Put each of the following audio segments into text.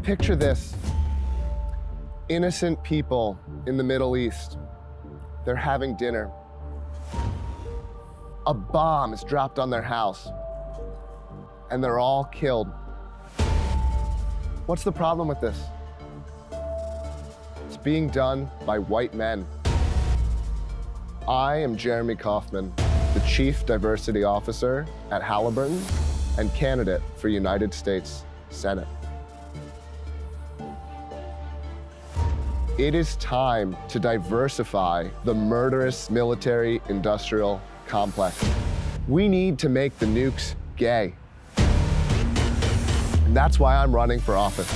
Picture this. Innocent people in the Middle East. They're having dinner. A bomb is dropped on their house, and they're all killed. What's the problem with this? It's being done by white men. I am Jeremy Kauffman, the Chief Diversity Officer at Halliburton and candidate for United States Senate. It is time to diversify the murderous military-industrial complex. We need to make the nukes gay. And that's why I'm running for office.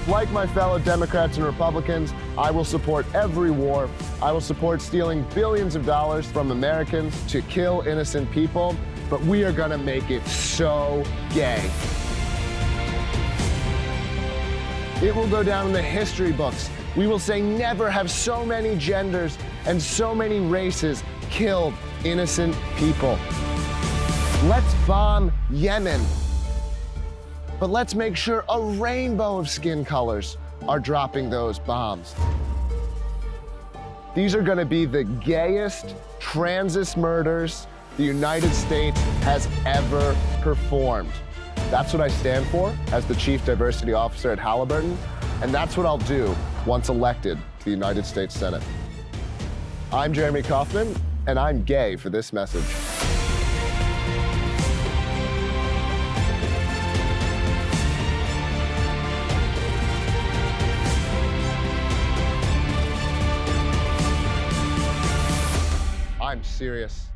Like my fellow Democrats and Republicans, I will support every war. I will support stealing billions of dollars from Americans to kill innocent people, but we are gonna make it so gay. It will go down in the history books. We will say never have so many genders and so many races killed innocent people. Let's bomb Yemen, but let's make sure a rainbow of skin colors are dropping those bombs. These are gonna be the gayest transist murders the United States has ever performed. That's what I stand for as the Chief Diversity Officer at Halliburton, and that's what I'll do once elected to the United States Senate. I'm Jeremy Kauffman, and I'm gay for this message. I'm serious.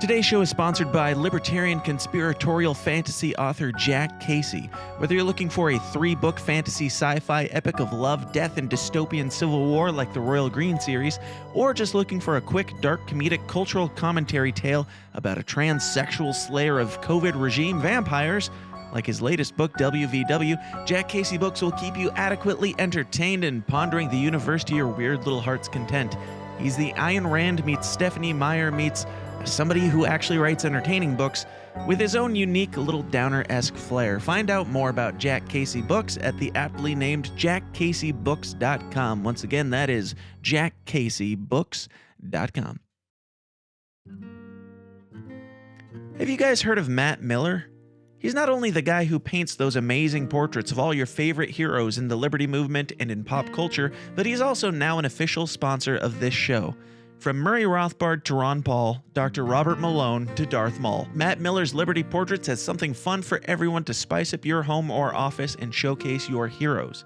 Today's show is sponsored by libertarian conspiratorial fantasy author Jack Casey. Whether you're looking for a 3-book fantasy sci-fi epic of love, death, and dystopian civil war like the Royal Green series, or just looking for a quick, dark, comedic cultural commentary tale about a transsexual slayer of COVID regime vampires, like his latest book, WVW, Jack Casey Books will keep you adequately entertained and pondering the universe to your weird little heart's content. He's the Ayn Rand meets Stephanie Meyer meets somebody who actually writes entertaining books with his own unique little downer-esque flair. Find out more about Jack Casey Books at the aptly named jackcaseybooks.com. Once again, that is jackcaseybooks.com. Have you guys heard of Matt Miller? He's not only the guy who paints those amazing portraits of all your favorite heroes in the liberty movement and in pop culture, but he's also now an official sponsor of this show. From Murray Rothbard to Ron Paul, Dr. Robert Malone to Darth Maul, Matt Miller's Liberty Portraits has something fun for everyone to spice up your home or office and showcase your heroes.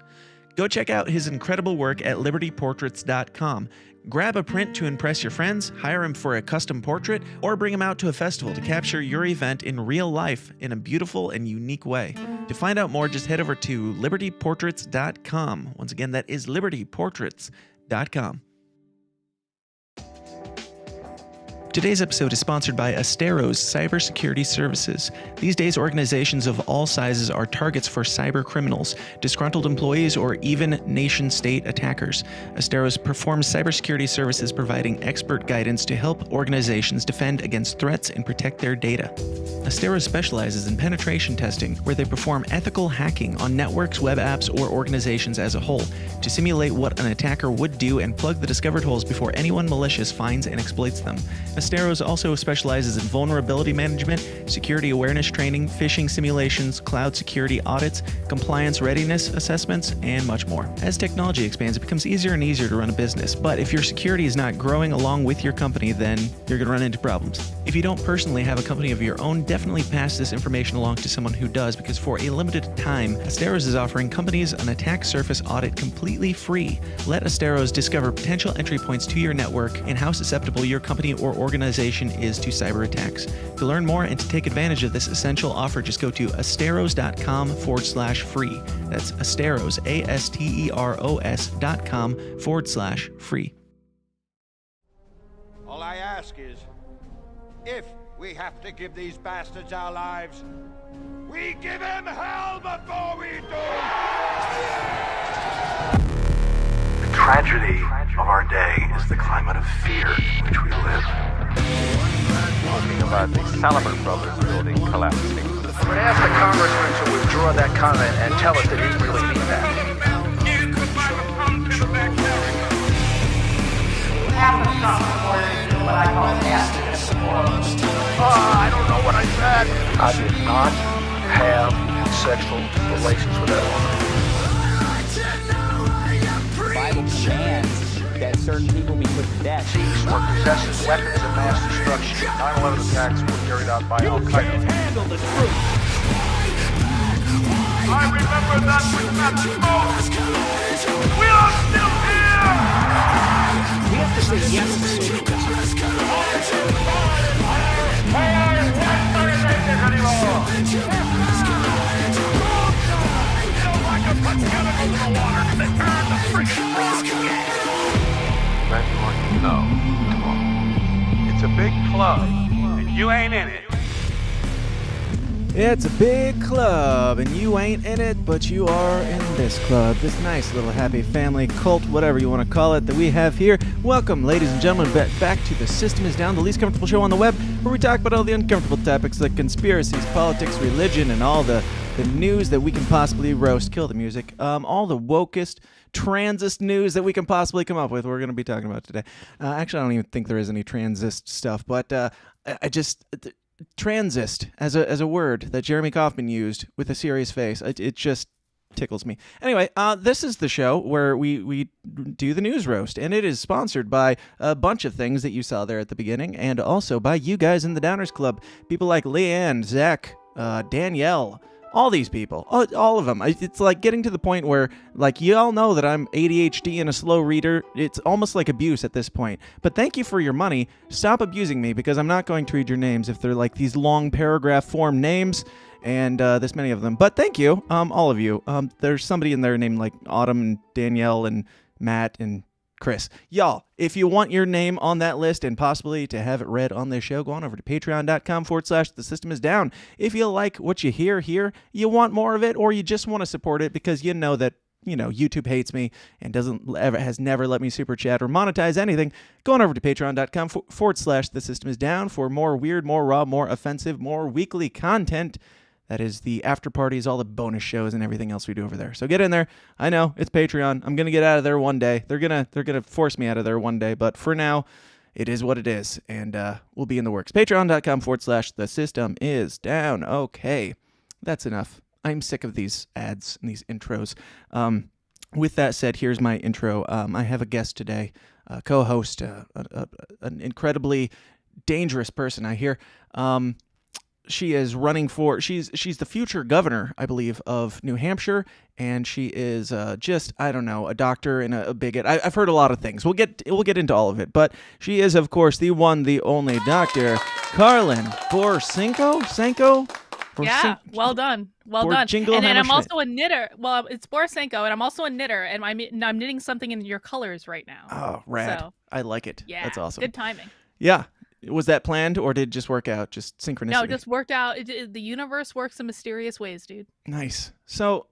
Go check out his incredible work at libertyportraits.com. Grab a print to impress your friends, hire him for a custom portrait, or bring him out to a festival to capture your event in real life in a beautiful and unique way. To find out more, just head over to libertyportraits.com. Once again, that is libertyportraits.com. Today's episode is sponsored by Astero's Cybersecurity Services. These days, organizations of all sizes are targets for cyber criminals, disgruntled employees, or even nation-state attackers. Astero's performs cybersecurity services providing expert guidance to help organizations defend against threats and protect their data. Astero specializes in penetration testing, where they perform ethical hacking on networks, web apps, or organizations as a whole to simulate what an attacker would do and plug the discovered holes before anyone malicious finds and exploits them. Asteros also specializes in vulnerability management, security awareness training, phishing simulations, cloud security audits, compliance readiness assessments, and much more. As technology expands, it becomes easier and easier to run a business, but if your security is not growing along with your company, then you're going to run into problems. If you don't personally have a company of your own, definitely pass this information along to someone who does, because for a limited time, Asteros is offering companies an attack surface audit completely free. Let Asteros discover potential entry points to your network and how susceptible your company or organization is to cyber attacks. To learn more and to take advantage of this essential offer, just go to asteros.com/free. That's Asteros, ASTEROS.com/free. All I ask is, if we have to give these bastards our lives, we give them hell before we do! The tragedy of our day is the climate of fear in which we live. Talking about the Salomon Brothers building collapsing. But ask the congressman to withdraw that comment and tell us that he really means that. Half the stuff before they do what I call activist I don't know what I said. I did not have sexual relations with that woman. The Bible commands that certain people be put to death. Thieves were possessing weapons of mass destruction. 9/11 attacks were carried out by Al-Qaeda. Handle the truth. I remember that with that smoke. We are still here! We have to say yes to socialism. Bet you want to know tomorrow. It's a big club, and you ain't in it. It's a big club, and you ain't in it, but you are in this club. This nice little happy family cult, whatever you want to call it, that we have here. Welcome, ladies and gentlemen, back to The System is Down, the least comfortable show on the web, where we talk about all the uncomfortable topics like conspiracies, politics, religion, and all the news that we can possibly roast. Kill the music. All the wokest, transist news that we can possibly come up with, we're going to be talking about today. Actually, I don't even think there is any transist stuff, but transist as a word that Jeremy Kaufman used with a serious face, it just tickles me. Anyway, this is the show where we do the news roast, and it is sponsored by a bunch of things that you saw there at the beginning, and also by you guys in the Downers Club. People like Leanne, Zach, Danielle, all these people, all of them. It's like getting to the point where, like, you all know that I'm ADHD and a slow reader. It's almost like abuse at this point. But thank you for your money. Stop abusing me, because I'm not going to read your names if they're like these long paragraph form names, and this many of them. But thank you, all of you. There's somebody in there named like Autumn and Danielle and Matt and Chris. Y'all, if you want your name on that list and possibly to have it read on this show, go on over to patreon.com/the system is down. If you like what you hear here, you want more of it, or you just want to support it because you know that, YouTube hates me and has never let me super chat or monetize anything, go on over to patreon.com/the system is down for more weird, more raw, more offensive, more weekly content. That is the after parties, all the bonus shows, and everything else we do over there. So get in there. I know it's Patreon. I'm gonna get out of there one day. They're gonna force me out of there one day. But for now, it is what it is, and we'll be in the works. Patreon.com/the system is down. Okay, that's enough. I'm sick of these ads and these intros. With that said, here's my intro. I have a guest today, co-host, an incredibly dangerous person, I hear. She is running for, she's the future governor, I believe, of New Hampshire, and she is just, I don't know, a doctor and a bigot. I've heard a lot of things. We'll get into all of it, but she is, of course, the one, the only Dr. Karlyn Borysenko. Yeah, well done. Well done. And I'm also a knitter. Well, it's Borysenko, and I'm also a knitter, and I'm knitting something in your colors right now. Oh, rad. So, I like it. Yeah, that's awesome. Good timing. Yeah. Was that planned, or did it just work out? Just synchronicity? No, it just worked out. The universe works in mysterious ways, dude. Nice. So,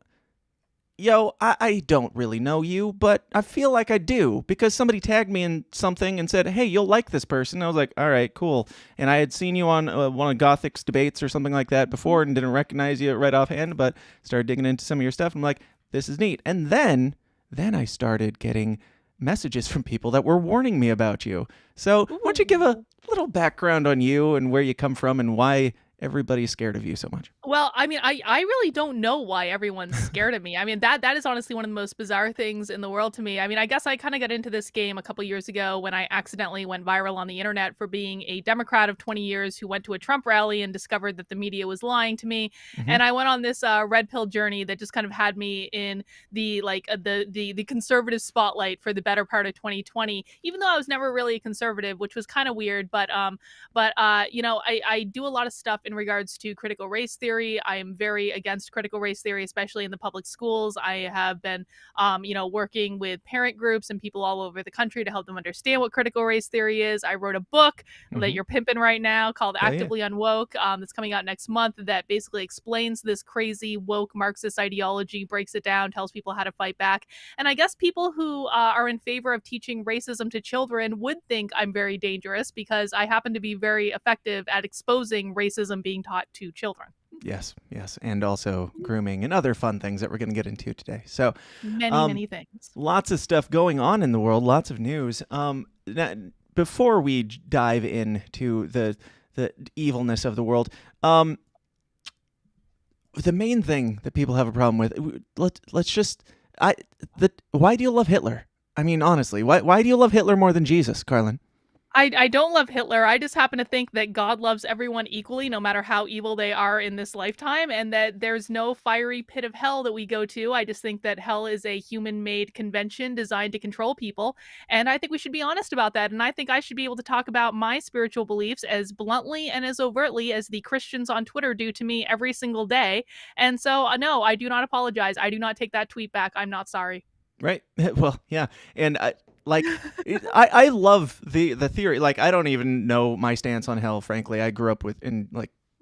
I don't really know you, but I feel like I do, because somebody tagged me in something and said, hey, you'll like this person. I was like, all right, cool. And I had seen you on one of Gothic's debates or something like that before and didn't recognize you right offhand, but started digging into some of your stuff. And I'm like, this is neat. And then I started getting messages from people that were warning me about you. So why don't you give a little background on you and where you come from and why everybody's scared of you so much? Well, I mean, I really don't know why everyone's scared of me. I mean, that is honestly one of the most bizarre things in the world to me. I mean, I guess I kind of got into this game a couple years ago when I accidentally went viral on the internet for being a Democrat of 20 years who went to a Trump rally and discovered that the media was lying to me. Mm-hmm. And I went on this red pill journey that just kind of had me in the the conservative spotlight for the better part of 2020, even though I was never really a conservative, which was kind of weird. But I do a lot of stuff in regards to critical race theory. I am very against critical race theory, especially in the public schools. I have been, working with parent groups and people all over the country to help them understand what critical race theory is. I wrote a book that you're pimping right now called Actively Unwoke that's coming out next month that basically explains this crazy woke Marxist ideology, breaks it down, tells people how to fight back. And I guess people who are in favor of teaching racism to children would think I'm very dangerous because I happen to be very effective at exposing racism being taught to children. Yes, and also grooming and other fun things that we're going to get into today. So, Many things. lots of stuff going on in the world, lots of news. Before we dive into the evilness of the world, the main thing that people have a problem with, why do you love Hitler? I mean, honestly, why do you love Hitler more than Jesus, Karlyn? I don't love Hitler. I just happen to think that God loves everyone equally, no matter how evil they are in this lifetime, and that there's no fiery pit of hell that we go to. I just think that hell is a human-made convention designed to control people, and I think we should be honest about that. And I think I should be able to talk about my spiritual beliefs as bluntly and as overtly as the Christians on Twitter do to me every single day. And so, no, I do not apologize. I do not take that tweet back. I'm not sorry. Right. Well, yeah. And I love the theory. Like, I don't even know my stance on hell, frankly. I grew up in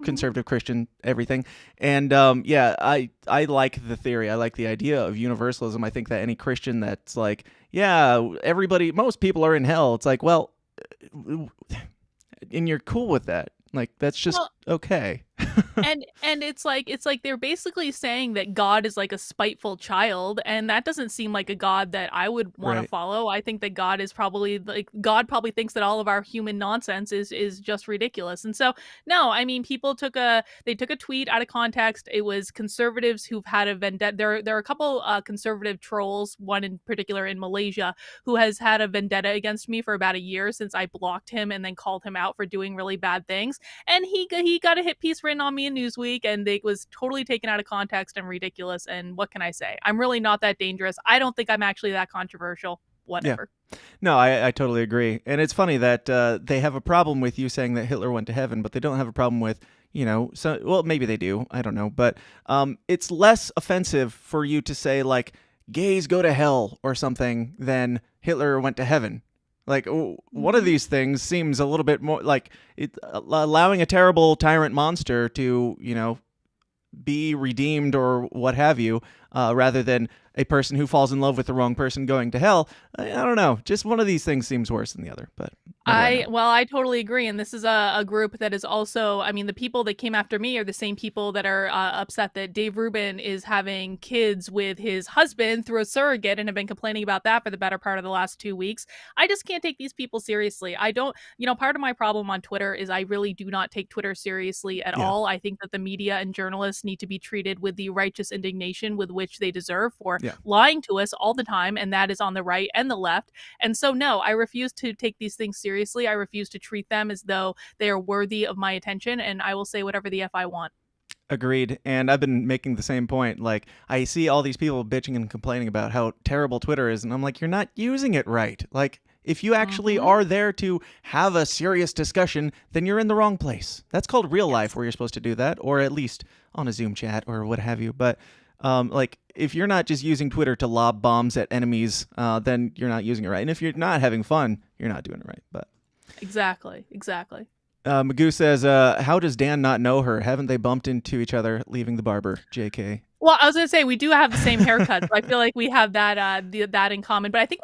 conservative Christian everything. And I like the theory. I like the idea of universalism. I think that any Christian that's like, yeah, most people are in hell. It's like, well, and you're cool with that. Like, that's just okay. and it's like they're basically saying that God is like a spiteful child, and that doesn't seem like a God that I would want to follow. I think that God is probably God probably thinks that all of our human nonsense is just ridiculous. And so no, I mean, people took a tweet out of context. It was conservatives who've had a vendetta. There are a couple conservative trolls, one in particular in Malaysia, who has had a vendetta against me for about a year since I blocked him and then called him out for doing really bad things. And he got a hit piece written on me in Newsweek, and it was totally taken out of context and ridiculous. And what can I say? I'm really not that dangerous. I don't think I'm actually that controversial. Whatever. Yeah. No, I totally agree. And it's funny that they have a problem with you saying that Hitler went to heaven, but they don't have a problem with, well, maybe they do. I don't know. But it's less offensive for you to say, like, gays go to hell or something than Hitler went to heaven. Like, one of these things seems a little bit more like allowing a terrible tyrant monster to, be redeemed or what have you, rather than a person who falls in love with the wrong person going to hell. I don't know. Just one of these things seems worse than the other. But I totally agree. And this is a group that is also, I mean, the people that came after me are the same people that are upset that Dave Rubin is having kids with his husband through a surrogate and have been complaining about that for the better part of the last 2 weeks. I just can't take these people seriously. I don't, part of my problem on Twitter is I really do not take Twitter seriously at all. I think that the media and journalists need to be treated with the righteous indignation with which they deserve for lying to us all the time, and that is on the right and the left. And so no, I refuse to take these things seriously. I refuse to treat them as though they are worthy of my attention, and I will say whatever the F I want. Agreed. And I've been making the same point. Like, I see all these people bitching and complaining about how terrible Twitter is, and I'm like, you're not using it right. Like, if you actually are there to have a serious discussion, then you're in the wrong place. That's called real life, where you're supposed to do that, or at least on a Zoom chat or what have you. But if you're not just using Twitter to lob bombs at enemies, then you're not using it right. And if you're not having fun, you're not doing it right. But Exactly. Magoo says, how does Dan not know her? Haven't they bumped into each other leaving the barber? JK. Well, I was going to say we do have the same haircut, so I feel like we have that that in common. But I think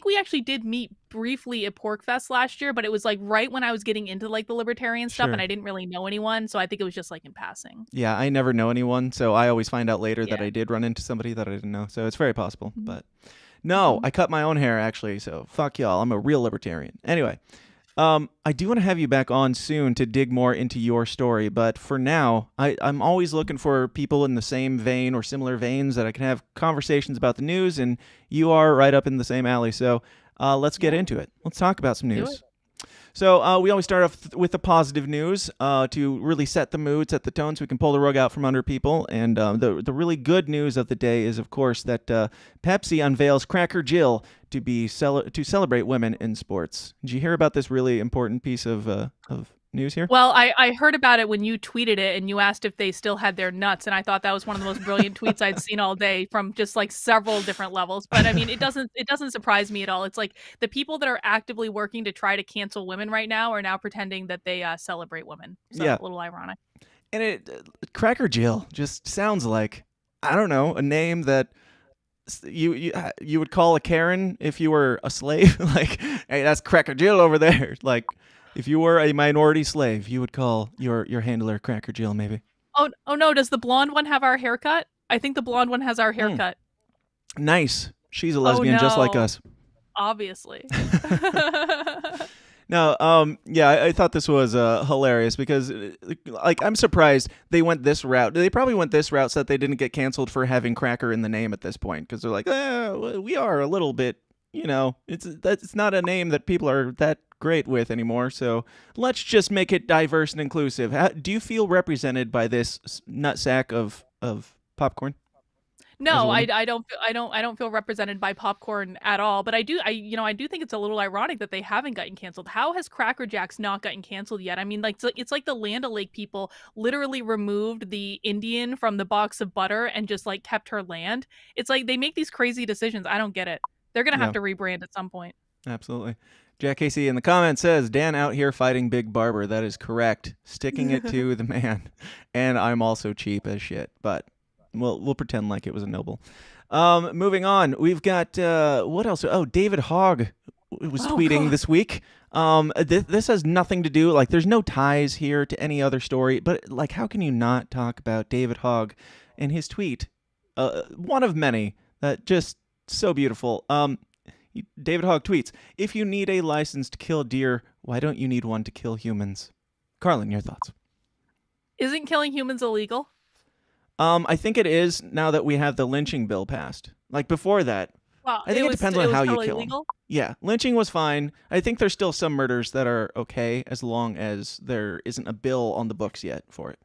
we actually did meet briefly at Pork Fest last year, but it was like right when I was getting into like the libertarian stuff, and I didn't really know anyone, so I think it was just like in passing. Yeah, I never know anyone, so I always find out later that I did run into somebody that I didn't know. So it's very possible, but no, I cut my own hair actually. So fuck y'all, I'm a real libertarian. Anyway. I do want to have you back on soon to dig more into your story, but for now, I'm always looking for people in the same vein or similar veins that I can have conversations about the news, and you are right up in the same alley, so let's get into it. Let's talk about some news. So we always start off with the positive news to really set the mood, set the tone, so we can pull the rug out from under people. And the really good news of the day is, of course, that Pepsi unveils Cracker Jill to celebrate women in sports. Did you hear about this really important piece of news here? Well, I heard about it when you tweeted it, and you asked if they still had their nuts, and I thought that was one of the most brilliant tweets I'd seen all day from just like several different levels. But I mean, it doesn't surprise me at all. It's like the people that are actively working to try to cancel women right now are now pretending that they celebrate women. So a little ironic. And Cracker Jill just sounds like, I don't know, a name that you would call a Karen if you were a slave. Like, hey, that's Cracker Jill over there. Like, if you were a minority slave, you would call your handler Cracker Jill, maybe. Oh no, does the blonde one have our haircut? I think the blonde one has our haircut. Nice. She's a Oh lesbian just like no. us. Obviously. No, yeah, I thought this was hilarious because, like, I'm surprised they went this route. They probably went this route so that they didn't get canceled for having cracker in the name at this point, because they're like, we are a little bit, it's not a name that people are that great with anymore, so let's just make it diverse and inclusive. Do you feel represented by this nutsack of popcorn? No, I don't feel represented by popcorn at all. But I do think it's a little ironic that they haven't gotten canceled. How has Cracker Jacks not gotten canceled yet? I mean, like it's like the Land O'Lake people literally removed the Indian from the box of butter and just like kept her land. It's like they make these crazy decisions. I don't get it. They're gonna have to rebrand at some point. Absolutely. Jack Casey in the comments says, Dan out here fighting Big Barber. That is correct. Sticking it to the man. And I'm also cheap as shit, but we'll pretend like it was a noble. Moving on, we've got what else? Oh, David Hogg was tweeting this week. This has nothing to do, like, there's no ties here to any other story, but like, how can you not talk about David Hogg and his tweet? One of many that just so beautiful. David Hogg tweets, "If you need a license to kill deer, why don't you need one to kill humans?" Karlyn, your thoughts? Isn't killing humans illegal? I think it is now that we have the lynching bill passed. Like before that, Well, I think it depends on how you kill illegal? them. Yeah, lynching was fine. I think there's still some murders that are okay as long as there isn't a bill on the books yet for it.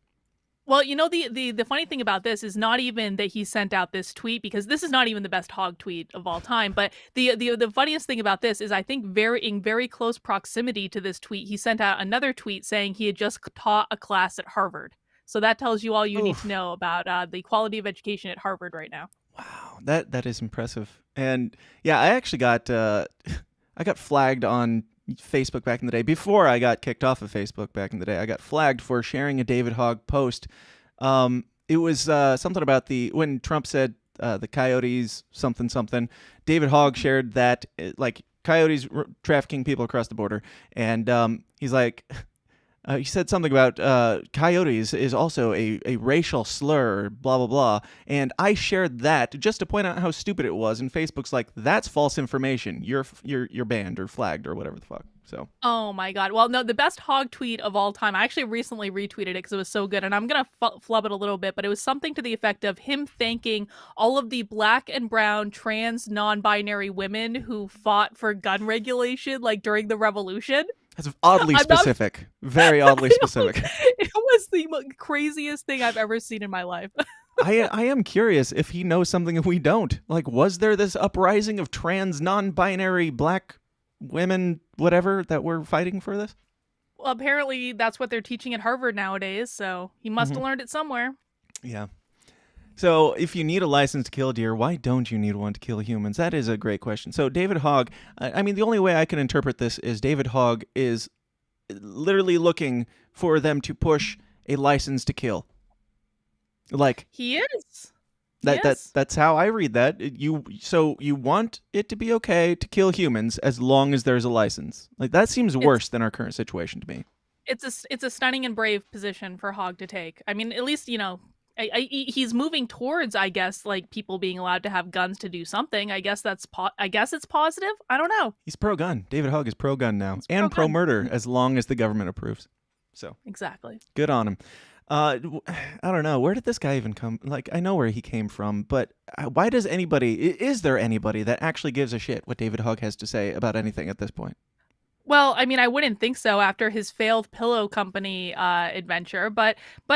Well, the funny thing about this is not even that he sent out this tweet, because this is not even the best Hogg tweet of all time. But the funniest thing about this is I think in very close proximity to this tweet, he sent out another tweet saying he had just taught a class at Harvard. So that tells you all you need to know about the quality of education at Harvard right now. Wow, that is impressive. And yeah, I actually got I got flagged on Facebook back in the day. Before I got kicked off of Facebook back in the day, I got flagged for sharing a David Hogg post. It was something about when Trump said the coyotes something. David Hogg shared that like coyotes trafficking people across the border, and he's like. He said something about coyotes is also a racial slur, blah, blah, blah. And I shared that just to point out how stupid it was. And Facebook's like, that's false information. You're banned or flagged or whatever the fuck. So. Oh my God. Well, no, the best Hogg tweet of all time. I actually recently retweeted it because it was so good. And I'm going to flub it a little bit, but it was something to the effect of him thanking all of the black and brown trans non-binary women who fought for gun regulation like during the revolution. That's oddly specific. Very oddly specific. It was the craziest thing I've ever seen in my life. I am curious if he knows something we don't. Like, was there this uprising of trans, non-binary, black women, whatever, that were fighting for this? Well, apparently that's what they're teaching at Harvard nowadays, so he must have learned it somewhere. Yeah. So if you need a license to kill deer, why don't you need one to kill humans? That is a great question. So David Hogg, I mean, the only way I can interpret this is David Hogg is literally looking for them to push a license to kill. Like he is. That's how I read that. You want it to be okay to kill humans as long as there's a license. Like that seems worse than our current situation to me. It's a stunning and brave position for Hogg to take. I mean, at least he's moving towards, I guess, like people being allowed to have guns to do something. I guess it's positive. I don't know. He's pro-gun. David Hogg is pro-gun now, He's and pro-gun. pro-murder as long as the government approves. So exactly. Good on him. I don't know. Where did this guy even come? Like, I know where he came from, but why does is there anybody that actually gives a shit what David Hogg has to say about anything at this point? Well, I mean, I wouldn't think so after his failed pillow company adventure, but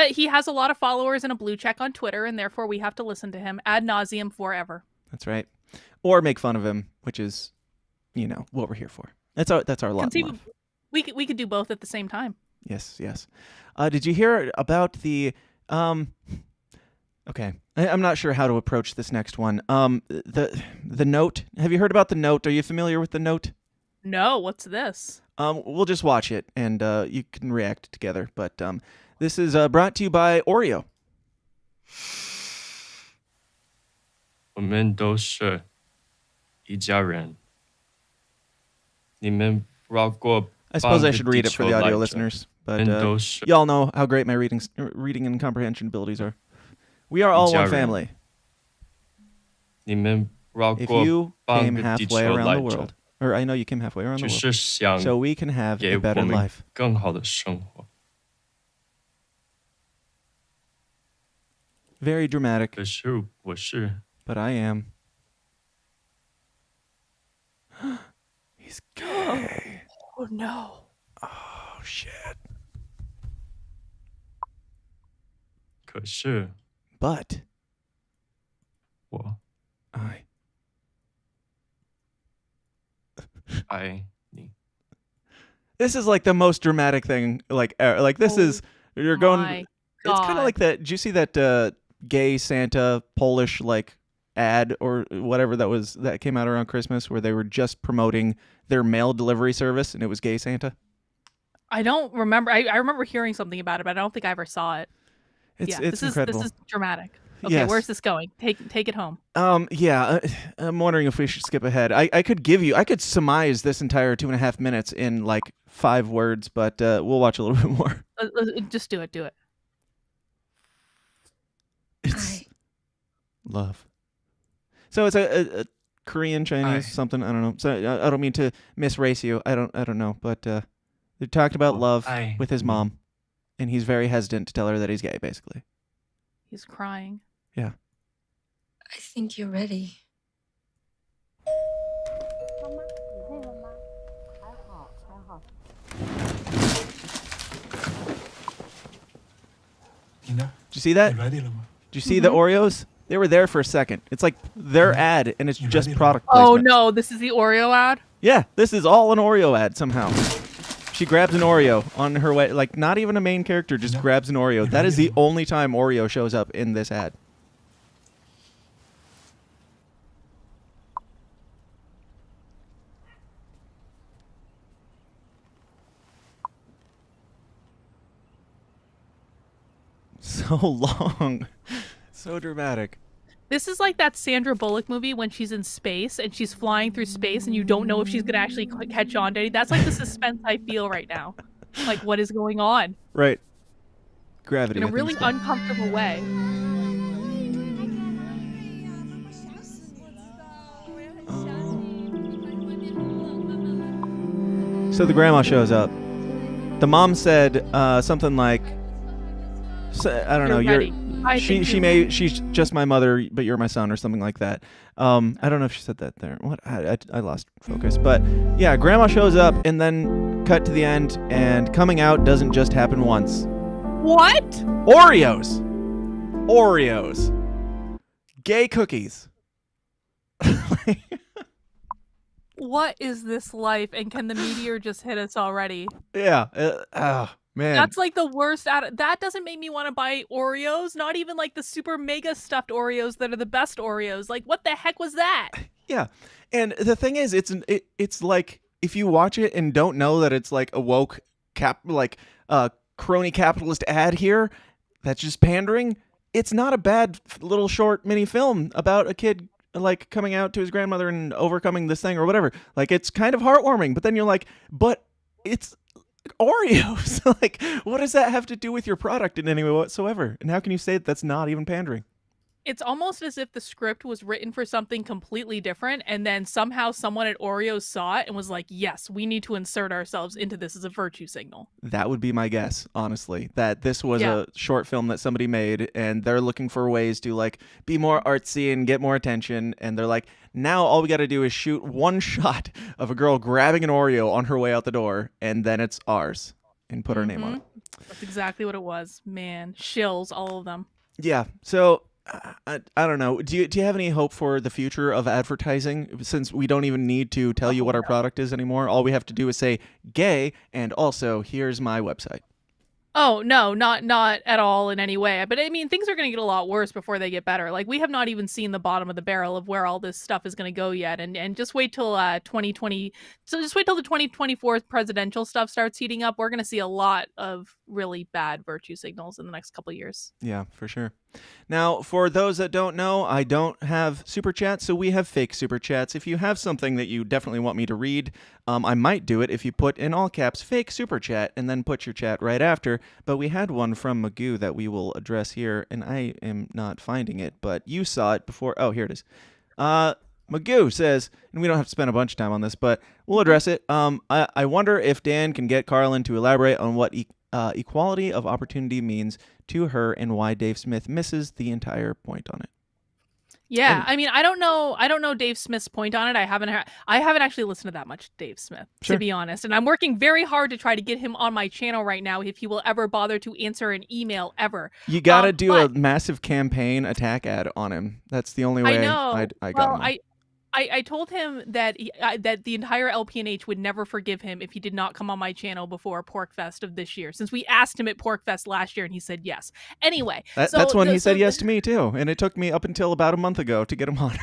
he has a lot of followers and a blue check on Twitter, and therefore we have to listen to him ad nauseum forever. That's right. Or make fun of him, which is, what we're here for. That's our lot in life. We could do both at the same time. Yes. Did you hear about the Okay, I'm not sure how to approach this next one. The note. Have you heard about the note? Are you familiar with the note? No, what's this? We'll just watch it, and you can react together. But this is brought to you by Oreo. 我们都是一家人。你们如果 I suppose I 빵 should read it for the audio 그뒤쳐 listeners, but Mendoza. y'all know how great my reading and comprehension abilities are. We are all one Jaren. family. 你们绕 If 过 you 半 came 个地 halfway 球 around 来 the 着， world, or I know you came halfway around the 就 world, 是想 so we can have 给 a 我 better 们 life. 更好的生活。 Very dramatic, 可是我是 but I am. He's gay. Oh no. Oh shit. 可是 But 我 I. 爱你。 This is like the most dramatic thing, like this Oh is you're going. my It's kind of God. like that. Did you see that gay Santa Polish like ad or whatever that came out around Christmas where they were just promoting their mail delivery service and it was gay Santa? I don't remember. I remember hearing something about it, but I don't think I ever saw it. It's This incredible. is dramatic. Okay, Yes. where's this going? Take it home. Yeah, I'm wondering if we should skip ahead. I could surmise this entire 2.5 minutes in like 5 words, but we'll watch a little bit more. Just do it. Do it. It's love. So it's a Korean, Chinese, something. I don't know. So I don't mean to misrace you. I don't know, but they talked about love with his mom, and he's very hesitant to tell her that he's gay. Basically, He's crying. yeah. I think you're ready. Did you see that? Did you see the Oreos? They were there for a second. It's like their ad, and it's just product placement. Oh no, this is the Oreo ad? Yeah, this is all an Oreo ad somehow. She grabs an Oreo on her way, like not even a main character, just grabs an Oreo. That is the only time Oreo shows up in this ad. So long. So dramatic. This is like that Sandra Bullock movie when she's in space and she's flying through space and you don't know if she's gonna actually catch on to anything. That's like the suspense I feel right now. Like, what is going on? Right. Gravity. In a I think really it's called. uncomfortable way. So the grandma shows up. The mom said something like, I don't know. You're ready. I think you're ready. She's just my mother, but you're my son, or something like that. I don't know if she said that there. What? I lost focus. But yeah, grandma shows up, and then cut to the end, and coming out doesn't just happen once. What? Oreos. Gay cookies. What is this life? And can the meteor just hit us already? Yeah. Man. That's like the worst. That doesn't make me want to buy Oreos. Not even like the super mega stuffed Oreos that are the best Oreos. Like, what the heck was that? Yeah. And the thing is, it's like if you watch it and don't know that it's like a woke crony capitalist ad here that's just pandering, it's not a bad little short mini film about a kid like coming out to his grandmother and overcoming this thing or whatever. Like, it's kind of heartwarming, but then you're like, but it's Oreos. Like, what does that have to do with your product in any way whatsoever? And how can you say that that's not even pandering? It's almost as if the script was written for something completely different, and then somehow someone at Oreos saw it and was like, yes, we need to insert ourselves into this as a virtue signal. That would be my guess, honestly, that this was Yeah. a short film that somebody made, and they're looking for ways to like be more artsy and get more attention, and they're like, now all we got to do is shoot one shot of a girl grabbing an Oreo on her way out the door, and then it's ours, and put our name on it. That's exactly what it was. Man, shills, all of them. Yeah, so I don't know. Do you have any hope for the future of advertising, since we don't even need to tell you what our product is anymore? All we have to do is say gay, and also here's my website. Oh, no, not at all in any way. But I mean, things are going to get a lot worse before they get better. Like, we have not even seen the bottom of the barrel of where all this stuff is going to go yet. And just wait till 2020. So just wait till the 2024 presidential stuff starts heating up. We're going to see a lot of really bad virtue signals in the next couple of years. Yeah, for sure. Now, for those that don't know, I don't have super chats, so we have fake super chats. If you have something that you definitely want me to read, I might do it if you put in all caps fake super chat and then put your chat right after. But we had one from Magoo that we will address here, and I am not finding it, but you saw it before. Oh, here it is. Magoo says, and we don't have to spend a bunch of time on this, but we'll address it. I wonder if Dan can get Karlyn to elaborate on what equality of opportunity means to her and why Dave Smith misses the entire point on it. Yeah, I mean, I don't know Dave Smith's point on it. I haven't actually listened to that much Dave Smith, to be honest. And I'm working very hard to try to get him on my channel right now if he will ever bother to answer an email ever. You got to do a massive campaign attack ad on him. That's the only way I got him on. I told him that that the entire LPNH would never forgive him if he did not come on my channel before PorkFest of this year, since we asked him at PorkFest last year and he said yes. Anyway. That's when he said yes to me too, and it took me up until about a month ago to get him on.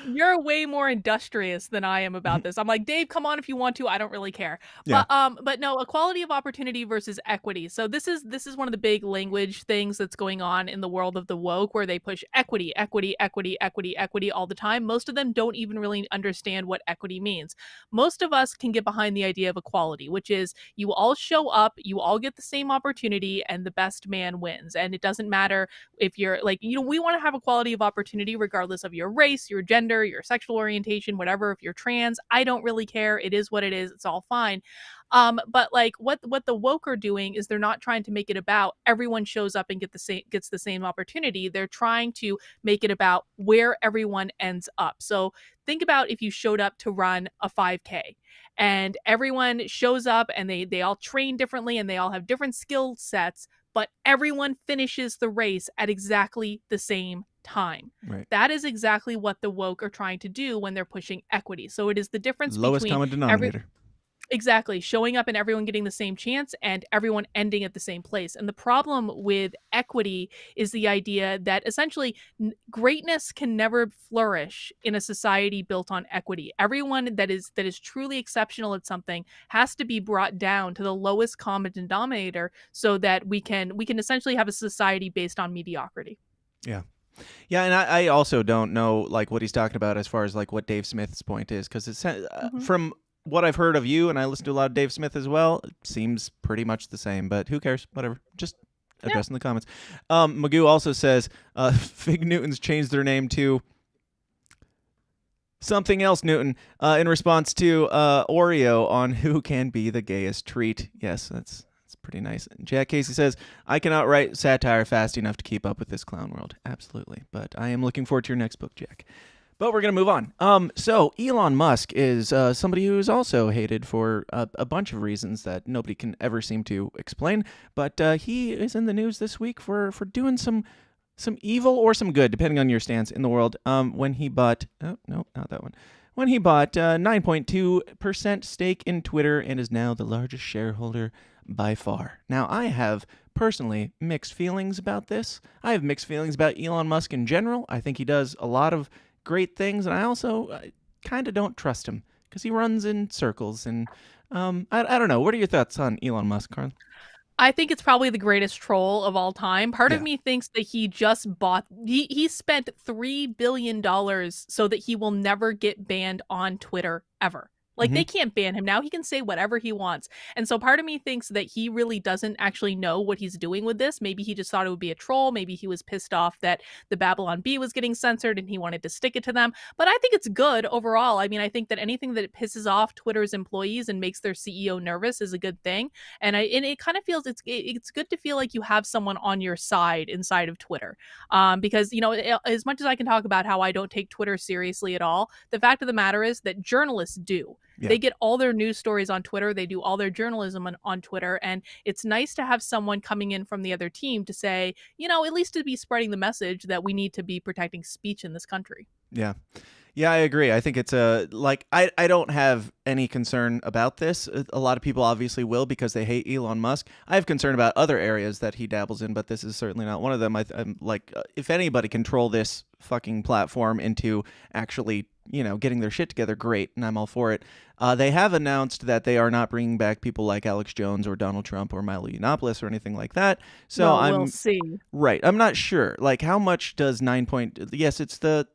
You're way more industrious than I am about this. I'm like, Dave, come on if you want to. I don't really care. Yeah. But no, equality of opportunity versus equity. So this is one of the big language things that's going on in the world of the woke, where they push equity all the time. Most of them don't even really understand what equity means. Most of us can get behind the idea of equality, which is you all show up, you all get the same opportunity, and the best man wins. And it doesn't matter if you're like, we want to have equality of opportunity regardless of your race, your gender, your sexual orientation, whatever. If you're trans, I don't really care. It is what it is. It's all fine. But like what the woke are doing is they're not trying to make it about everyone shows up and gets the same opportunity. They're trying to make it about where everyone ends up. So think about if you showed up to run a 5K and everyone shows up and they all train differently and they all have different skill sets, but everyone finishes the race at exactly the same time. Right. That is exactly what the woke are trying to do when they're pushing equity. So it is the difference Lowest between common denominator. Exactly. Showing up and everyone getting the same chance and everyone ending at the same place. And the problem with equity is the idea that essentially greatness can never flourish in a society built on equity. Everyone that is truly exceptional at something has to be brought down to the lowest common denominator so that we can essentially have a society based on mediocrity. Yeah. Yeah, and I also don't know like what he's talking about as far as like what Dave Smith's point is, because it's from what I've heard of you, and I listen to a lot of Dave Smith as well, it seems pretty much the same, but who cares? Whatever. Just address in the comments. Magoo also says Fig Newtons changed their name to something else Newton in response to Oreo on who can be the gayest treat. Yes, that's pretty nice. And Jack Casey says, I cannot write satire fast enough to keep up with this clown world. Absolutely. But I am looking forward to your next book, Jack. But we're going to move on. So Elon Musk is somebody who is also hated for a bunch of reasons that nobody can ever seem to explain. But he is in the news this week for doing some evil or some good, depending on your stance in the world. When he bought, oh, no, not that one. When he bought 9.2% stake in Twitter and is now the largest shareholder by far. Now, I have personally mixed feelings about this. I have mixed feelings about Elon Musk in general. I think he does a lot of great things, and I also kind of don't trust him because he runs in circles. And I don't know. What are your thoughts on Elon Musk, Karlyn? I think it's probably the greatest troll of all time. Part of me thinks that he just bought, he spent $3 billion so that he will never get banned on Twitter ever. Like, they can't ban him now. He can say whatever he wants. And so part of me thinks that he really doesn't actually know what he's doing with this. Maybe he just thought it would be a troll. Maybe he was pissed off that the Babylon Bee was getting censored and he wanted to stick it to them. But I think it's good overall. I mean, I think that anything that pisses off Twitter's employees and makes their CEO nervous is a good thing. And it kind of feels it's good to feel like you have someone on your side inside of Twitter. Because, you know, as much as I can talk about how I don't take Twitter seriously at all, the fact of the matter is that journalists do. Yeah. They get all their news stories on Twitter. They do all their journalism on Twitter. And it's nice to have someone coming in from the other team to say, you know, at least to be spreading the message that we need to be protecting speech in this country. Yeah. Yeah, I agree. I think it's I don't have any concern about this. A lot of people obviously will because they hate Elon Musk. I have concern about other areas that he dabbles in, but this is certainly not one of them. I'm like, if anybody control this fucking platform into actually getting their shit together, great, and I'm all for it. They have announced that they are not bringing back people like Alex Jones or Donald Trump or Milo Yiannopoulos or anything like that. So we'll see. Right. I'm not sure. Like, how much does 9 point... Yes, it's the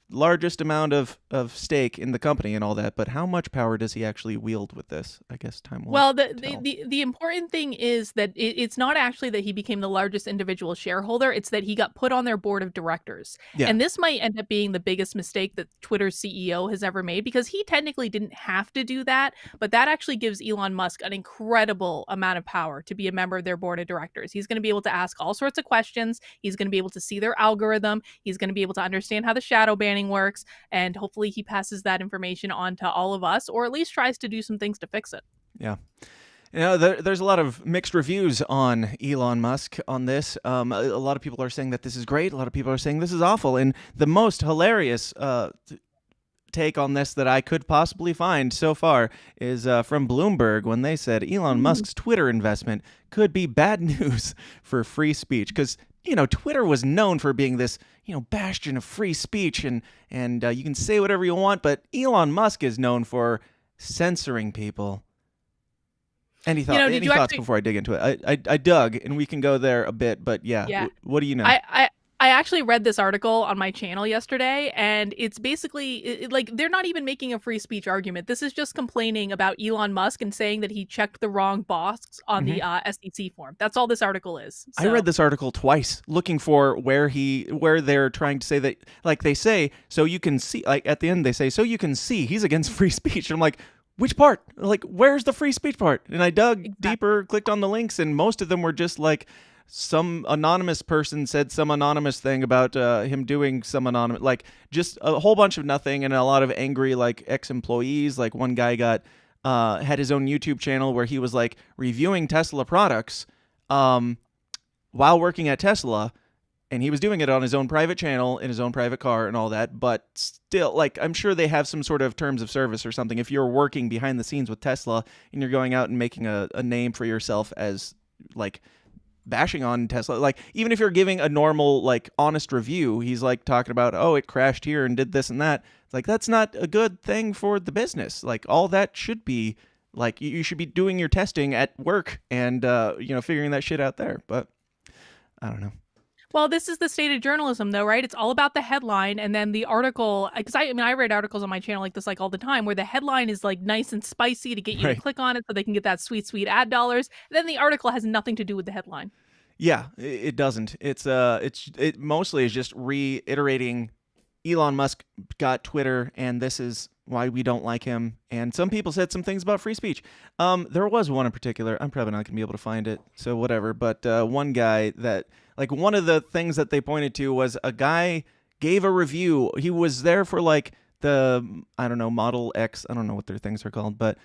largest amount of stake in the company and all that, but how much power does he actually wield with this? I guess time will Well, tell. the important thing is that it's not actually that he became the largest individual shareholder. It's that he got put on their board of directors. Yeah. And this might end up being the biggest mistake that Twitter's CEO has ever made, because he technically didn't have to do that, but that actually gives Elon Musk an incredible amount of power to be a member of their board of directors. He's going to be able to ask all sorts of questions. He's going to be able to see their algorithm. He's going to be able to understand how the shadow banning works, and hopefully he passes that information on to all of us, or at least tries to do some things to fix it. Yeah. There's a lot of mixed reviews on Elon Musk on this. A lot of people are saying that this is great. A lot of people are saying this is awful. And the most hilarious take on this that I could possibly find so far is from Bloomberg, when they said Elon Musk's Twitter investment could be bad news for free speech. Because Twitter was known for being this, bastion of free speech, and you can say whatever you want, but Elon Musk is known for censoring people. Any thoughts before I dig into it? I dug, and we can go there a bit, but yeah. What do you know? I actually read this article on my channel yesterday, and it's basically like they're not even making a free speech argument. This is just complaining about Elon Musk and saying that he checked the wrong box on the SEC form. That's all this article is. So. I read this article twice, looking for where they're trying to say that, like they say, so you can see, like at the end they say, so you can see he's against free speech. And I'm like, which part? Like, where's the free speech part? And I dug deeper, clicked on the links, and most of them were just like, some anonymous person said some anonymous thing about him doing some anonymous, like just a whole bunch of nothing, and a lot of angry like ex-employees. Like one guy had his own YouTube channel where he was like reviewing Tesla products while working at Tesla, and he was doing it on his own private channel in his own private car and all that. But still, like, I'm sure they have some sort of terms of service or something if you're working behind the scenes with Tesla and you're going out and making a name for yourself as like bashing on Tesla. Like, even if you're giving a normal, like, honest review, he's like talking about, oh, it crashed here and did this and that. It's like, that's not a good thing for the business. Like, all that should be like, you should be doing your testing at work and figuring that shit out there. But I don't know. Well, this is the state of journalism, though, right? It's all about the headline, and then the article. Because I read articles on my channel like this, like all the time, where the headline is like nice and spicy to get you to click on it, so they can get that sweet, sweet ad dollars. And then the article has nothing to do with the headline. Yeah, it doesn't. It mostly is just reiterating Elon Musk got Twitter, and this is why we don't like him. And some people said some things about free speech. There was one in particular. I'm probably not going to be able to find it, so whatever. But one guy that, like, one of the things that they pointed to was a guy gave a review. He was there for, like, the, I don't know, Model X. I don't know what their things are called, but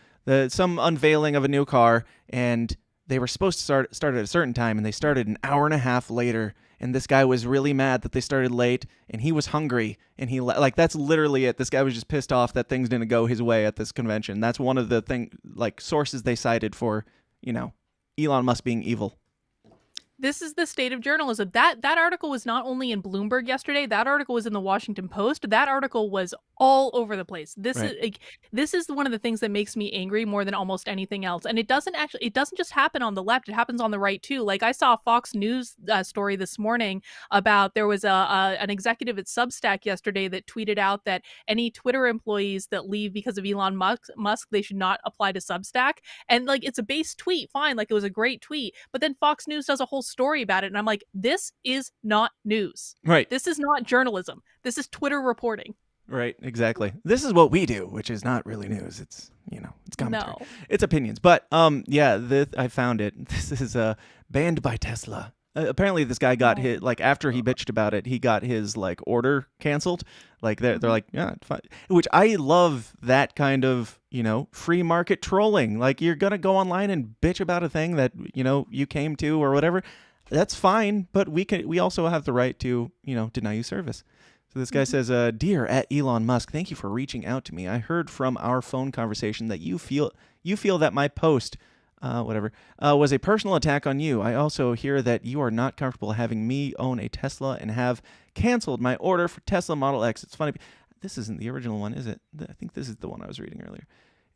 some unveiling of a new car, and they were supposed to start at a certain time, and they started an hour and a half later. And this guy was really mad that they started late, and he was hungry, and that's literally it. This guy was just pissed off that things didn't go his way at this convention. That's one of the sources they cited for, Elon Musk being evil. This is the state of journalism. That article was not only in Bloomberg yesterday. That article was in the Washington Post. That article was all over the place. This is one of the things that makes me angry more than almost anything else. And it doesn't just happen on the left. It happens on the right too. Like, I saw a Fox News story this morning about there was an executive at Substack yesterday that tweeted out that any Twitter employees that leave because of Elon Musk, they should not apply to Substack. And like, it's a base tweet, fine. Like, it was a great tweet. But then Fox News does a whole story about it, and I'm like, this is not news. Right. This is not journalism. This is Twitter reporting. Right, exactly. This is what we do, which is not really news. It's, it's commentary. No. It's opinions. But I found it. This is banned by Tesla. Apparently this guy got hit, like, after he bitched about it, he got his like order canceled. Like they're like, yeah, fine. Which I love, that kind of, free market trolling. Like, you're going to go online and bitch about a thing that, you came to or whatever. That's fine, but we also have the right to, deny you service. So this guy says, "Dear at Elon Musk, thank you for reaching out to me. I heard from our phone conversation that you feel that my post was a personal attack on you. I also hear that you are not comfortable having me own a Tesla and have canceled my order for Tesla Model X." It's funny. this isn't the original one, is it? I think this is the one I was reading earlier.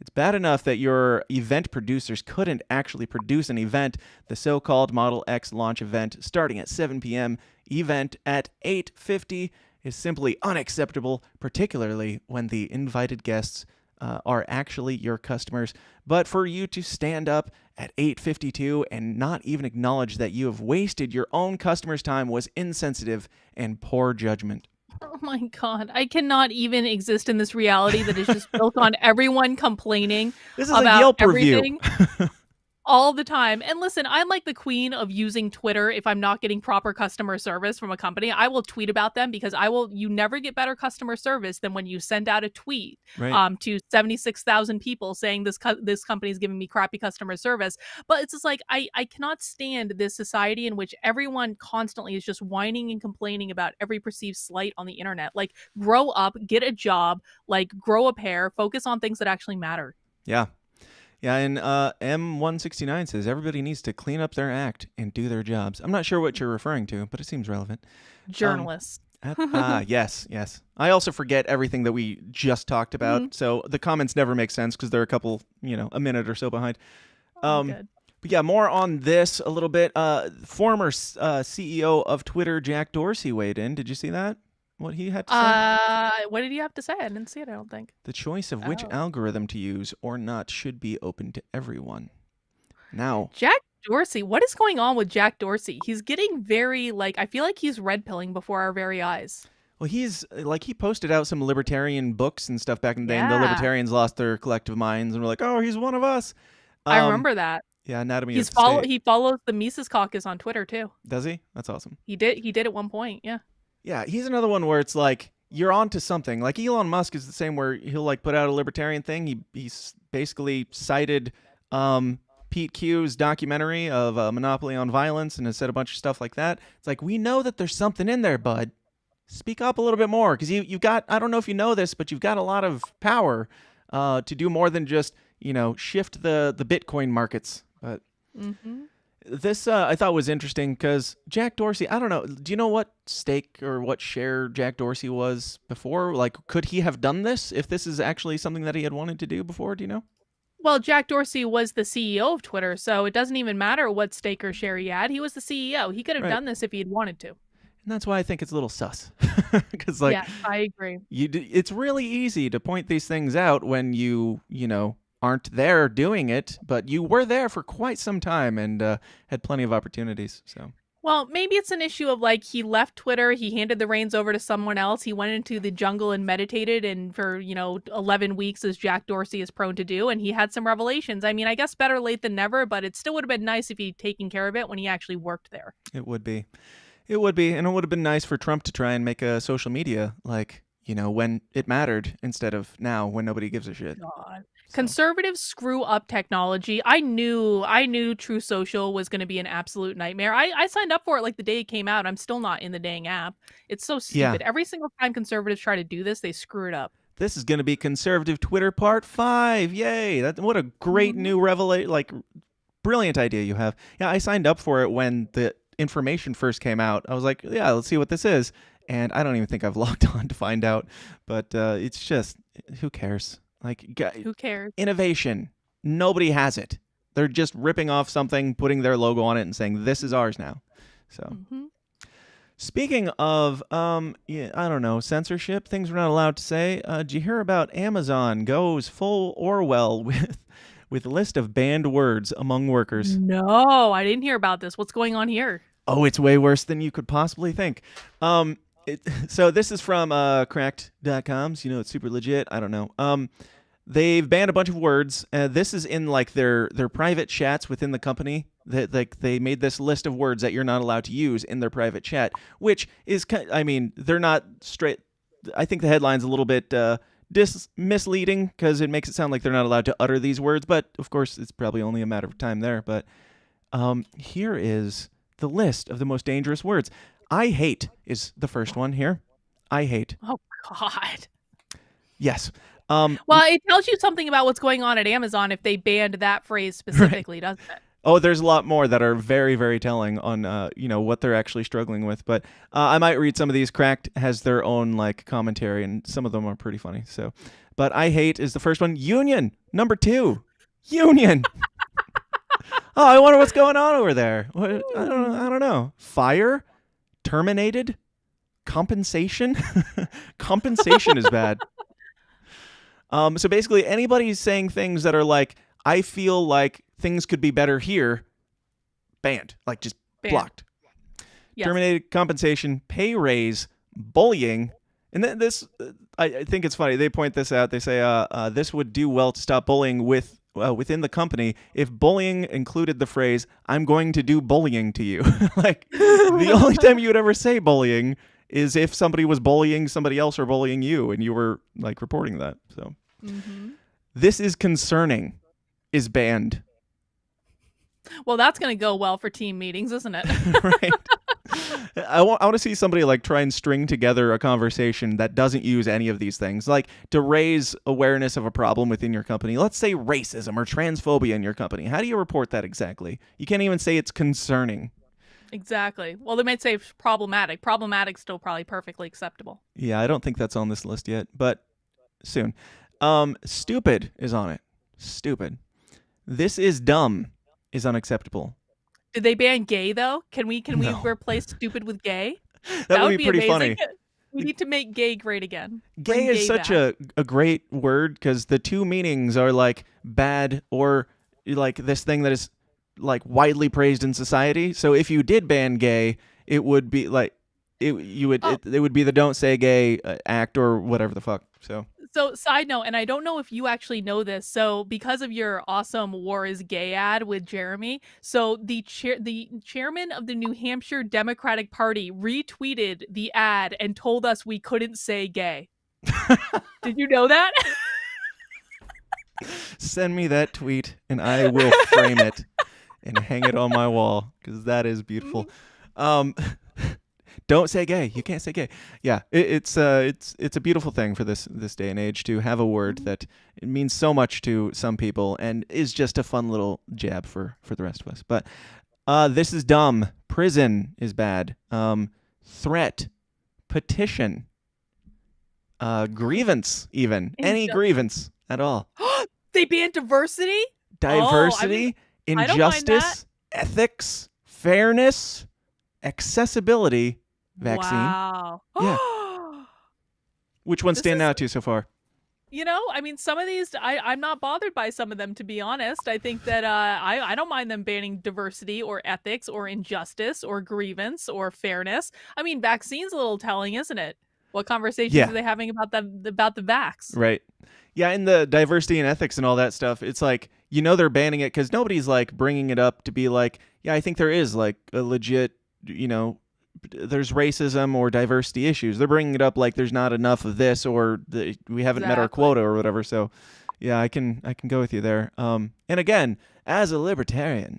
It's bad enough that your event producers couldn't actually produce an event. The so-called Model X launch event starting at 7 p.m. event at 8:50 is simply unacceptable, particularly when the invited guests are actually your customers. But for you to stand up at 8:52 and not even acknowledge that you have wasted your own customers' time was insensitive and poor judgment. Oh my God. I cannot even exist in this reality that is just built on everyone complaining This is a about Yelp everything review. all the time. And listen, I'm like the queen of using Twitter if I'm not getting proper customer service from a company. I will tweet about them because you never get better customer service than when you send out a tweet to 76,000 people saying this company is giving me crappy customer service. But it's just like, I cannot stand this society in which everyone constantly is just whining and complaining about every perceived slight on the internet. Like, grow up, get a job, like grow a pair, focus on things that actually matter. Yeah. Yeah, and M169 says everybody needs to clean up their act and do their jobs. I'm not sure what you're referring to, but it seems relevant. Journalists. Yes. I also forget everything that we just talked about, so the comments never make sense because they're a couple, a minute or so behind. Good. But yeah, more on this a little bit. Former CEO of Twitter, Jack Dorsey, weighed in. Did you see that? What he had to say? What did he have to say? I didn't see it, I don't think. The choice of which algorithm to use or not should be open to everyone. Now, Jack Dorsey, what is going on with Jack Dorsey? He's getting very, I feel like he's red pilling before our very eyes. Well, he's he posted out some libertarian books and stuff back in the day, and the Yeah. libertarians lost their collective minds and were like, oh, he's one of us. I remember that. Yeah, Anatomy of the State. He follows the Mises Caucus on Twitter too. Does he? That's awesome. He did at one point, yeah. Yeah, he's another one where it's like you're onto something. Like Elon Musk is the same, where he'll put out a libertarian thing. He's basically cited Pete Q's documentary of Monopoly on Violence and has said a bunch of stuff like that. It's like, we know that there's something in there, bud. Speak up a little bit more, because you've got, I don't know if you know this, but you've got a lot of power to do more than just shift the Bitcoin markets. But this I thought was interesting because Jack Dorsey, I don't know. Do you know what stake or what share Jack Dorsey was before? Like, could he have done this if this is actually something that he had wanted to do before? Do you know? Well, Jack Dorsey was the CEO of Twitter, so it doesn't even matter what stake or share he had. He was the CEO. He could have done this if he had wanted to. And that's why I think it's a little sus. Because, yeah, I agree. It's really easy to point these things out when you aren't there doing it, but you were there for quite some time and had plenty of opportunities. So, well, maybe it's an issue of he left Twitter, he handed the reins over to someone else, he went into the jungle and meditated, and for 11 weeks, as Jack Dorsey is prone to do, and he had some revelations. I mean, I guess better late than never, but it still would have been nice if he'd taken care of it when he actually worked there. It would be, and it would have been nice for Trump to try and make a social media when it mattered instead of now when nobody gives a shit. God. Conservatives screw up technology. I knew True Social was going to be an absolute nightmare. I signed up for it the day it came out. I'm still not in the dang app. It's so stupid. Yeah. Every single time conservatives try to do this, they screw it up. This is going to be Conservative Twitter Part 5. Yay. What a great new revelation. Brilliant idea you have. Yeah, I signed up for it when the information first came out. I was like, yeah, let's see what this is. And I don't even think I've logged on to find out. But it's just, who cares? Who cares? Innovation. Nobody has it. They're just ripping off something, putting their logo on it, and saying, this is ours now. So, Speaking of, I don't know, censorship, things we're not allowed to say. Did you hear about Amazon goes full Orwell with a list of banned words among workers? No, I didn't hear about this. What's going on here? Oh, it's way worse than you could possibly think. So this is from cracked.com, so it's super legit. I don't know. They've banned a bunch of words. This is in their private chats within the company. They made this list of words that you're not allowed to use in their private chat, which is, they're not straight. I think the headline's a little bit misleading because it makes it sound like they're not allowed to utter these words, but of course it's probably only a matter of time there. But here is the list of the most dangerous words. I hate is the first one here. I hate. Oh, God. Yes. Well, it tells you something about what's going on at Amazon if they banned that phrase specifically, doesn't it? Oh, there's a lot more that are very, very telling on, what they're actually struggling with. But I might read some of these. Cracked has their own commentary, and some of them are pretty funny. So, but I hate is the first one. Union number 2. Union. Oh, I wonder what's going on over there. What, I don't know. Fire, terminated, compensation. Compensation is bad. So basically, anybody saying things that are like, I feel like things could be better here, banned, just blocked. Yes. Terminated, compensation, pay raise, bullying, and then this, I think it's funny. They point this out. They say, this would do well to stop bullying within the company if bullying included the phrase, I'm going to do bullying to you. The only time you would ever say bullying is if somebody was bullying somebody else or bullying you, and you were reporting that. So This is concerning is banned. Well, that's going to go well for team meetings, isn't it? Right. I want to see somebody try and string together a conversation that doesn't use any of these things, to raise awareness of a problem within your company. Let's say racism or transphobia in your company. How do you report that exactly? You can't even say it's concerning. Exactly. Well, they might say problematic. Problematic's still probably perfectly acceptable. Yeah, I don't think that's on this list yet, but soon. Stupid is on it. Stupid. This is dumb is unacceptable. Did they ban gay though? Can we No. replace stupid with gay? That would be pretty amazing. funny. We need to make gay great again. Gay is such a great word because the two meanings are bad or this thing that is widely praised in society. So if you did ban gay, it would be it would be the don't say gay act or whatever the fuck. So side note, and I don't know if you actually know this. So because of your awesome "War is Gay" ad with Jeremy, so the chairman of the New Hampshire Democratic Party retweeted the ad and told us we couldn't say gay. Did you know that? Send me that tweet and I will frame it and hang it on my wall because that is beautiful. Don't say gay. You can't say gay. Yeah, it's a beautiful thing for this day and age to have a word that it means so much to some people and is just a fun little jab for the rest of us. But this is dumb. Prison is bad. Threat, petition, grievance, even any grievance at all. They banned diversity. Diversity, injustice, ethics, fairness, accessibility. Vaccine. Wow. Yeah. Which ones stand out to you so far? Some of these, I'm not bothered by some of them, to be honest. I think that I don't mind them banning diversity or ethics or injustice or grievance or fairness. Vaccine's a little telling, isn't it? What conversations are they having about the vax? Right. Yeah, in the diversity and ethics and all that stuff, it's they're banning it because nobody's bringing it up to be I think there is a legit, there's racism or diversity issues. They're bringing it up there's not enough of this or we haven't met our quota or whatever. So, yeah, I can go with you there. And again, as a libertarian,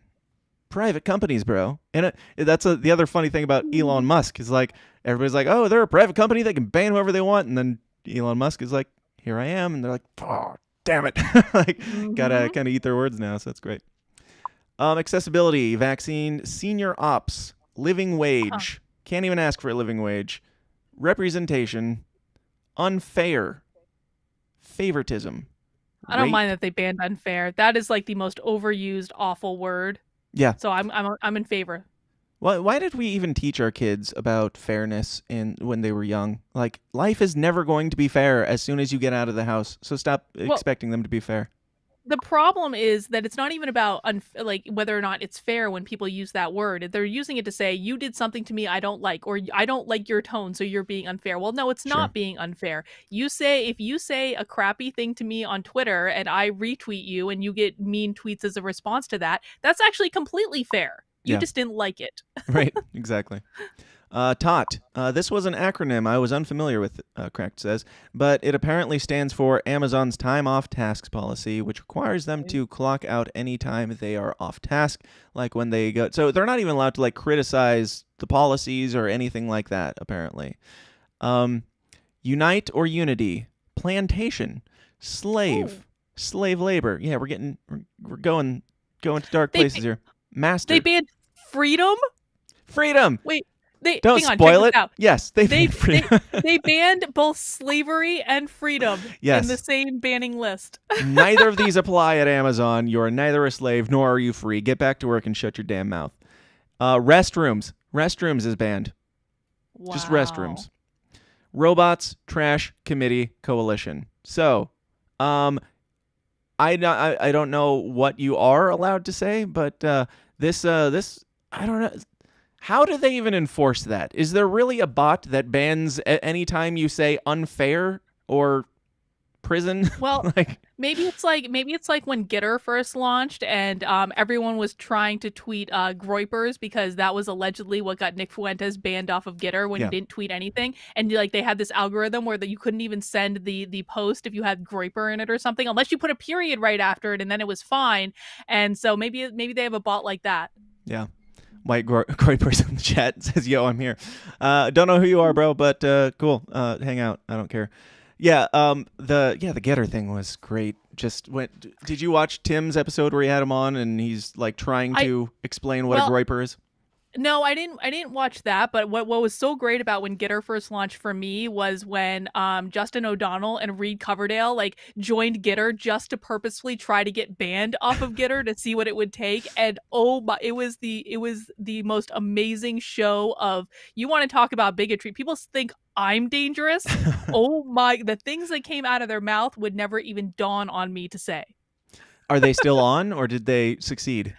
private companies, bro. And that's the other funny thing about Elon Musk is everybody's oh, they're a private company. They can ban whoever they want. And then Elon Musk is here I am. And they're oh, damn it. Gotta kind of eat their words now. So that's great. Accessibility, vaccine, senior ops, living wage. Can't even ask for a living wage. Representation. Unfair. Favoritism. I don't mind that they banned unfair. That is the most overused, awful word. Yeah. So I'm in favor. Why did we even teach our kids about fairness when they were young? Life is never going to be fair as soon as you get out of the house. So stop expecting them to be fair. The problem is that it's not even about whether or not it's fair when people use that word. They're using it to say, you did something to me I don't like, or I don't like your tone, so you're being unfair. Well, no, it's not being unfair. If you say a crappy thing to me on Twitter and I retweet you and you get mean tweets as a response to that, that's actually completely fair. You just didn't like it. Right, exactly. TOT. This was an acronym I was unfamiliar with, Cracked says, but it apparently stands for Amazon's Time Off Tasks policy, which requires them to clock out any time they are off task, when they go. So they're not even allowed to criticize the policies or anything like that, apparently. Unite or unity, plantation, slave labor. Yeah, we're going to dark places here. Master. They banned freedom. Freedom. Wait, they Don't hang on, spoil check it. this out. Yes, they They banned freedom. they banned both slavery and freedom Yes. in the same banning list. Neither of these apply at Amazon. You are neither a slave nor are you free. Get back to work and shut your damn mouth. Restrooms. Restrooms is banned. Wow. Just restrooms. Robots, trash, committee, coalition. So, I don't know what you are allowed to say, but this I don't know. How do they even enforce that? Is there really a bot that bans any time you say unfair or prison? Well, like, maybe it's like when Gitter first launched and everyone was trying to tweet groypers because that was allegedly what got Nick Fuentes banned off of Gitter when Yeah. he didn't tweet anything. And like they had this algorithm where that you couldn't even send the post if you had groyper in it or something unless you put a period right after it, and then it was fine. And so maybe they have a bot like that. yeah. White Groy person in the chat says, "Yo, I'm here. Don't know who you are, bro, but cool. Hang out. I don't care." Yeah. The Getter thing was great. Just did you watch Tim's episode where he had him on and he's like trying to explain what a groyper is? No, I didn't watch that, but what was so great about when Gitter first launched for me was when Justin O'Donnell and Reed Coverdale like joined Gitter just to purposefully try to get banned off of Gitter to see what it would take. And oh my, it was the most amazing show of, you want to talk about bigotry. People think I'm dangerous. Oh my, the things that came out of their mouth would never even dawn on me to say. Are they still on or did they succeed?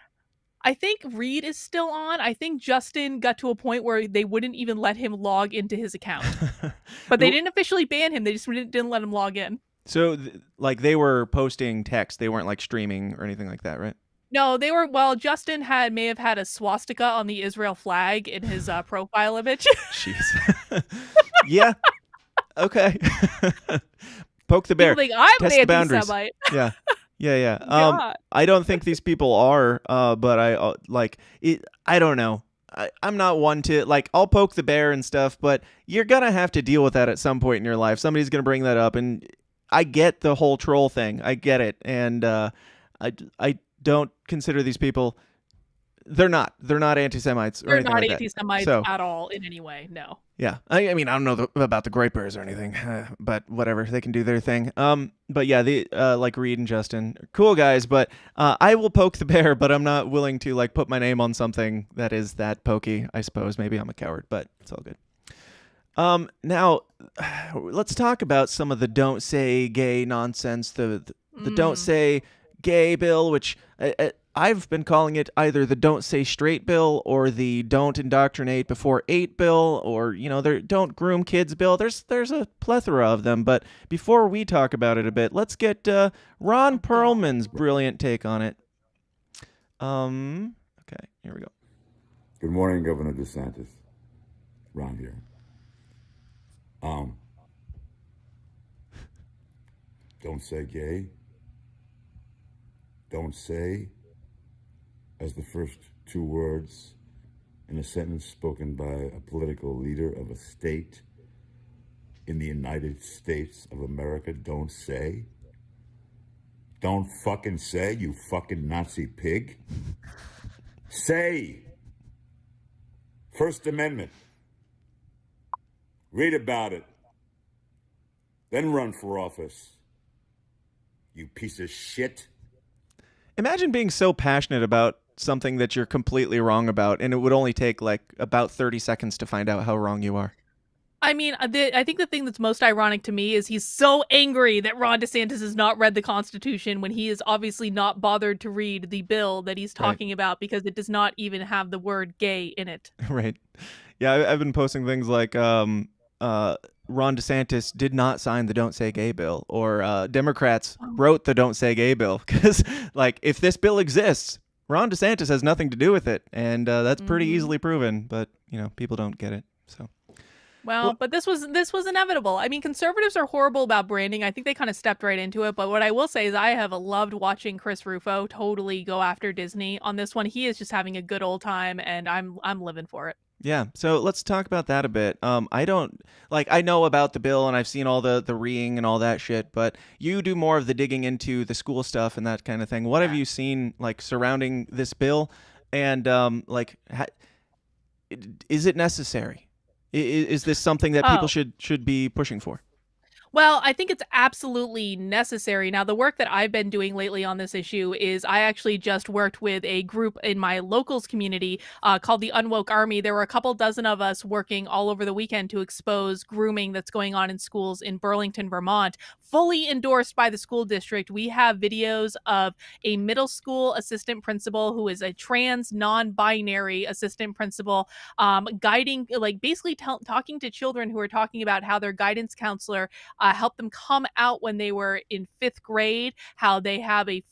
I think Reed is still on. I think Justin got to a point where they wouldn't even let him log into his account. But they didn't officially ban him. They just didn't let him log in. So, like, they were posting text. They weren't, like, streaming or anything like that, right? No, they were, Justin may have had a swastika on the Israel flag in his profile image. Jeez. Yeah. Okay. Poke the bear. People think I'm Test an the boundaries. anti-Semite. Yeah. Yeah. God. I don't think these people are, but I don't know. I'm not one to, like, I'll poke the bear and stuff, but you're going to have to deal with that at some point in your life. Somebody's going to bring that up, and I get the whole troll thing. I get it, and I don't consider these people, they're not anti-Semites or They're anything not like anti-Semites that. So, at all in any way, no. yeah, I mean, I don't know about the groypers or anything, but whatever, they can do their thing. But yeah, the like Reed and Justin, cool guys. But I will poke the bear, but I'm not willing to like put my name on something that is that pokey. I suppose maybe I'm a coward, but it's all good. Now let's talk about some of the "don't say gay" nonsense. The "don't say gay" bill, which I've been calling it either the "don't say straight" bill or the "don't indoctrinate before 8" bill, or, you know, the "don't groom kids" bill. There's a plethora of them, but before we talk about it a bit, let's get Ron Perlman's brilliant take on it. Okay, here we go. Good morning, Governor DeSantis. Ron here. Don't say gay. Don't say as the first two words in a sentence spoken by a political leader of a state in the United States of America. Don't say. Don't fucking say, you fucking Nazi pig. Say. First Amendment. Read about it. Then run for office. You piece of shit. Imagine being so passionate about something that you're completely wrong about, and it would only take like about 30 seconds to find out how wrong you are. I mean, I think the thing that's most ironic to me is he's so angry that Ron DeSantis has not read the Constitution when he is obviously not bothered to read the bill that he's talking about because it does not even have the word gay in it. Right. Yeah, I've been posting things like Ron DeSantis did not sign the "Don't Say Gay" bill, or Democrats wrote the "Don't Say Gay" bill, because, like, if this bill exists, Ron DeSantis has nothing to do with it, and that's pretty easily proven. But, you know, people don't get it. So, well, but this was inevitable. I mean, conservatives are horrible about branding. I think they kind of stepped right into it. But what I will say is I have loved watching Chris Rufo totally go after Disney on this one. He is just having a good old time, and I'm living for it. yeah, so let's talk about that a bit. I know about the bill and I've seen all the reading and all that shit, but you do more of the digging into the school stuff and that kind of thing. What have you seen, like, surrounding this bill? And is it necessary? Is this something that people should be pushing for? Well, I think it's absolutely necessary. Now, the work that I've been doing lately on this issue is I actually just worked with a group in my locals community called the Unwoke Army. There were a couple dozen of us working all over the weekend to expose grooming that's going on in schools in Burlington, Vermont, fully endorsed by the school district. We have videos of a middle school assistant principal who is a trans, non-binary assistant principal guiding, like basically talking to children who are talking about how their guidance counselor helped them come out when they were in 5th grade, how they have a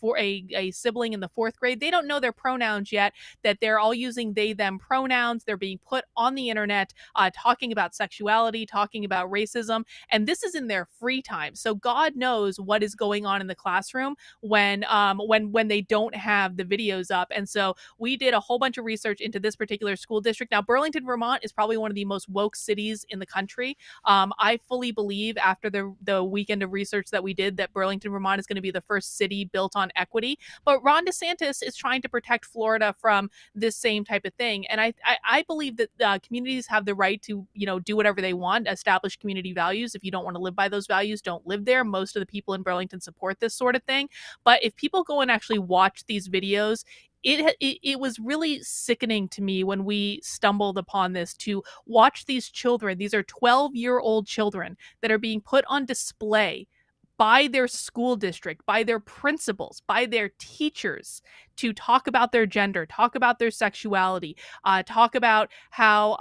sibling in the 4th grade. They don't know their pronouns yet, that they're all using they, them pronouns. They're being put on the internet, talking about sexuality, talking about racism. And this is in their free time. So God knows what is going on in the classroom when they don't have the videos up. And so we did a whole bunch of research into this particular school district. Now, Burlington, Vermont is probably one of the most woke cities in the country. I fully believe after the weekend of research that we did that Burlington, Vermont is going to be the first city built on equity. But Ron DeSantis is trying to protect Florida from this same type of thing. And I believe that communities have the right to, do whatever they want, establish community values. If you don't want to live by those values, don't live there. Most of the people in Burlington support this sort of thing. But if people go and actually watch these videos, it was really sickening to me when we stumbled upon this, to watch these children. These are 12-year-old children that are being put on display by their school district, by their principals, by their teachers, to talk about their gender, talk about their sexuality, talk about how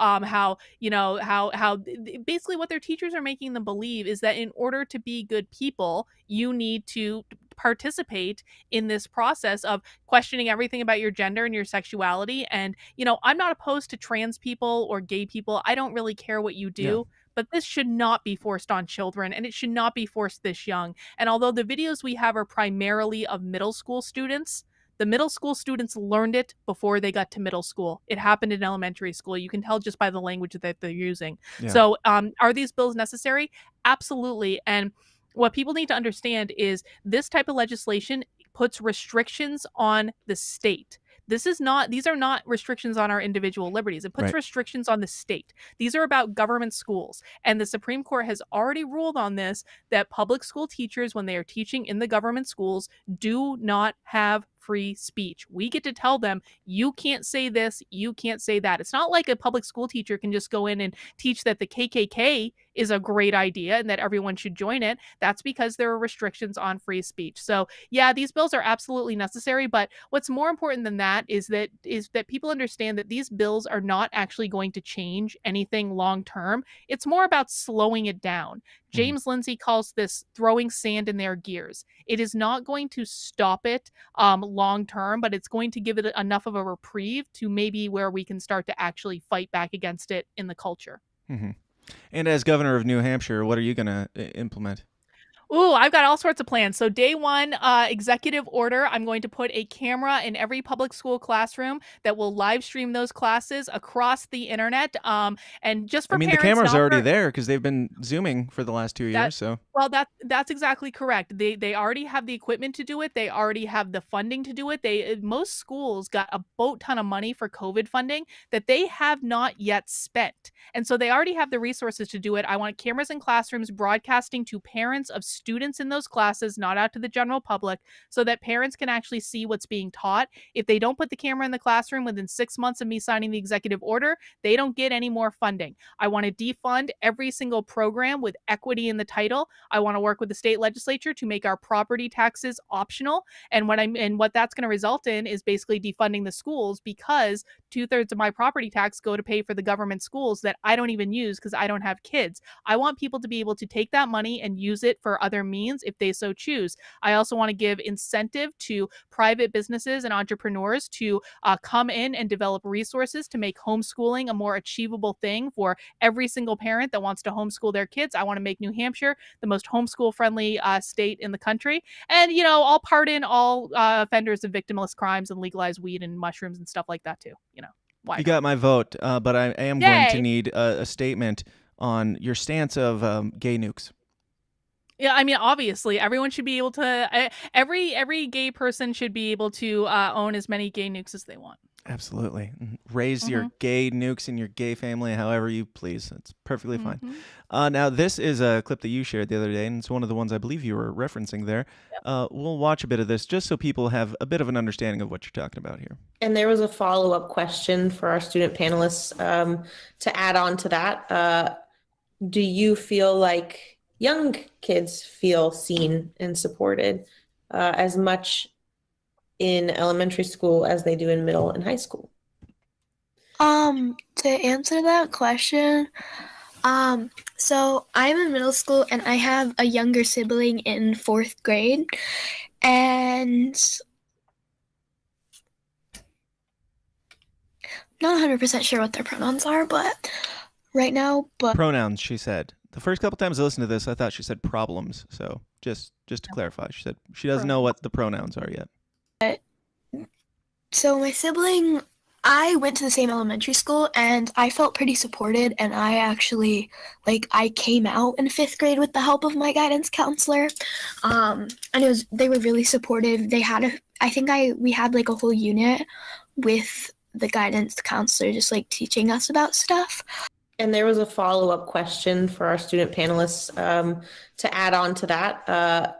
basically what their teachers are making them believe is that in order to be good people, you need to participate in this process of questioning everything about your gender and your sexuality. And, I'm not opposed to trans people or gay people. I don't really care what you do. Yeah. But this should not be forced on children, and it should not be forced this young. And although the videos we have are primarily of middle school students, the middle school students learned it before they got to middle school. It happened in elementary school. You can tell just by the language that they're using. Yeah. So are these bills necessary? Absolutely. And what people need to understand is this type of legislation puts restrictions on the state. These are not restrictions on our individual liberties. It puts restrictions on the state. These are about government schools. And the Supreme Court has already ruled on this, that public school teachers, when they are teaching in the government schools, do not have free speech. We get to tell them, you can't say this, you can't say that. It's not like a public school teacher can just go in and teach that the KKK is a great idea and that everyone should join it. That's because there are restrictions on free speech. So yeah, these bills are absolutely necessary, but what's more important than that is that people understand that these bills are not actually going to change anything long term. It's more about slowing it down. James Lindsay calls this throwing sand in their gears. It is not going to stop it long term, but it's going to give it enough of a reprieve to maybe where we can start to actually fight back against it in the culture. Mm-hmm. And as governor of New Hampshire, what are you going to implement? Ooh, I've got all sorts of plans. So day one, executive order, I'm going to put a camera in every public school classroom that will live stream those classes across the internet. And just for parents, the cameras are already there because they've been Zooming for the last 2 years. So well, that's exactly correct. They already have the equipment to do it. They already have the funding to do it. Most schools got a boat ton of money for COVID funding that they have not yet spent. And so they already have the resources to do it. I want cameras in classrooms broadcasting to parents of students in those classes, not out to the general public, so that parents can actually see what's being taught. If they don't put the camera in the classroom within 6 months of me signing the executive order, they don't get any more funding. I want to defund every single program with equity in the title. I want to work with the state legislature to make our property taxes optional. And what that's going to result in is basically defunding the schools, because 2/3 of my property tax go to pay for the government schools that I don't even use because I don't have kids. I want people to be able to take that money and use it for other means if they so choose. I also want to give incentive to private businesses and entrepreneurs to come in and develop resources to make homeschooling a more achievable thing for every single parent that wants to homeschool their kids. I want to make New Hampshire the most homeschool friendly state in the country. And, I'll pardon all offenders of victimless crimes and legalize weed and mushrooms and stuff like that too. Why you got my vote, but I am going to need a statement on your stance of gay nukes. Yeah, obviously, everyone should be able to. Every gay person should be able to own as many gay nukes as they want. Absolutely. Raise your Mm-hmm. gay nukes in your gay family however you please. It's perfectly fine. Mm-hmm. Now, this is a clip that you shared the other day, and it's one of the ones I believe you were referencing there. We'll watch a bit of this just so people have a bit of an understanding of what you're talking about here. And there was a follow-up question for our student panelists to add on to that. Do you feel like young kids feel seen and supported as much in elementary school as they do in middle and high school? To answer that question, so I'm in middle school and I have a younger sibling in 4th grade, and not 100% sure what their pronouns are, but right now, Pronouns, she said. The first couple times I listened to this, I thought she said problems. So just to clarify, she said she doesn't know what the pronouns are yet. So my sibling, I went to the same elementary school and I felt pretty supported, and I actually, I came out in 5th grade with the help of my guidance counselor. And they were really supportive. They had we had a whole unit with the guidance counselor just teaching us about stuff. And there was a follow-up question for our student panelists to add on to that.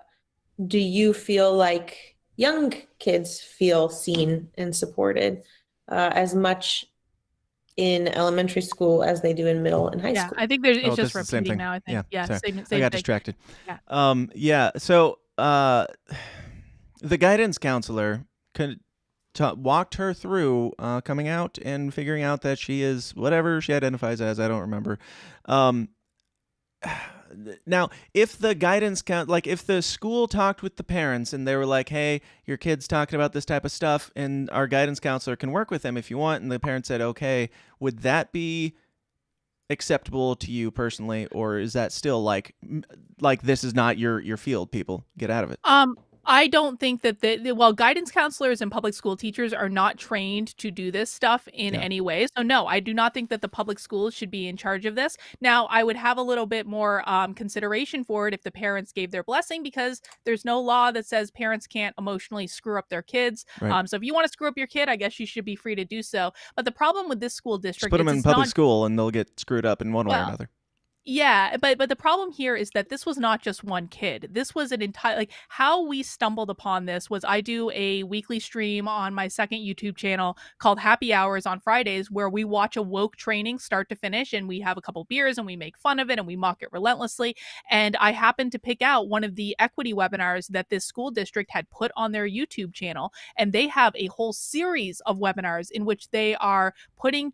Do you feel like young kids feel seen and supported as much in elementary school as they do in middle and high school? I think it's just repeating now, I think. Same I got distracted. So the guidance counselor walked her through coming out and figuring out that she is whatever she identifies as. I don't remember. Now, if the guidance if the school talked with the parents and they were like, hey, your kid's talking about this type of stuff and our guidance counselor can work with them if you want, and the parents said, okay, would that be acceptable to you personally, or is that still like this is not your field, people get out of it? I don't think that guidance counselors and public school teachers are not trained to do this stuff in any way. So no, I do not think that the public schools should be in charge of this. Now, I would have a little bit more consideration for it if the parents gave their blessing, because there's no law that says parents can't emotionally screw up their kids. Right. So if you want to screw up your kid, I guess you should be free to do so. But the problem with this school district, just put them in public school and they'll get screwed up in one way or another. Yeah, but the problem here is that this was not just one kid. This was an entire, how we stumbled upon this was I do a weekly stream on my second YouTube channel called Happy Hours on Fridays, where we watch a woke training start to finish, and we have a couple beers and we make fun of it and we mock it relentlessly. And I happened to pick out one of the equity webinars that this school district had put on their YouTube channel, and they have a whole series of webinars in which they are putting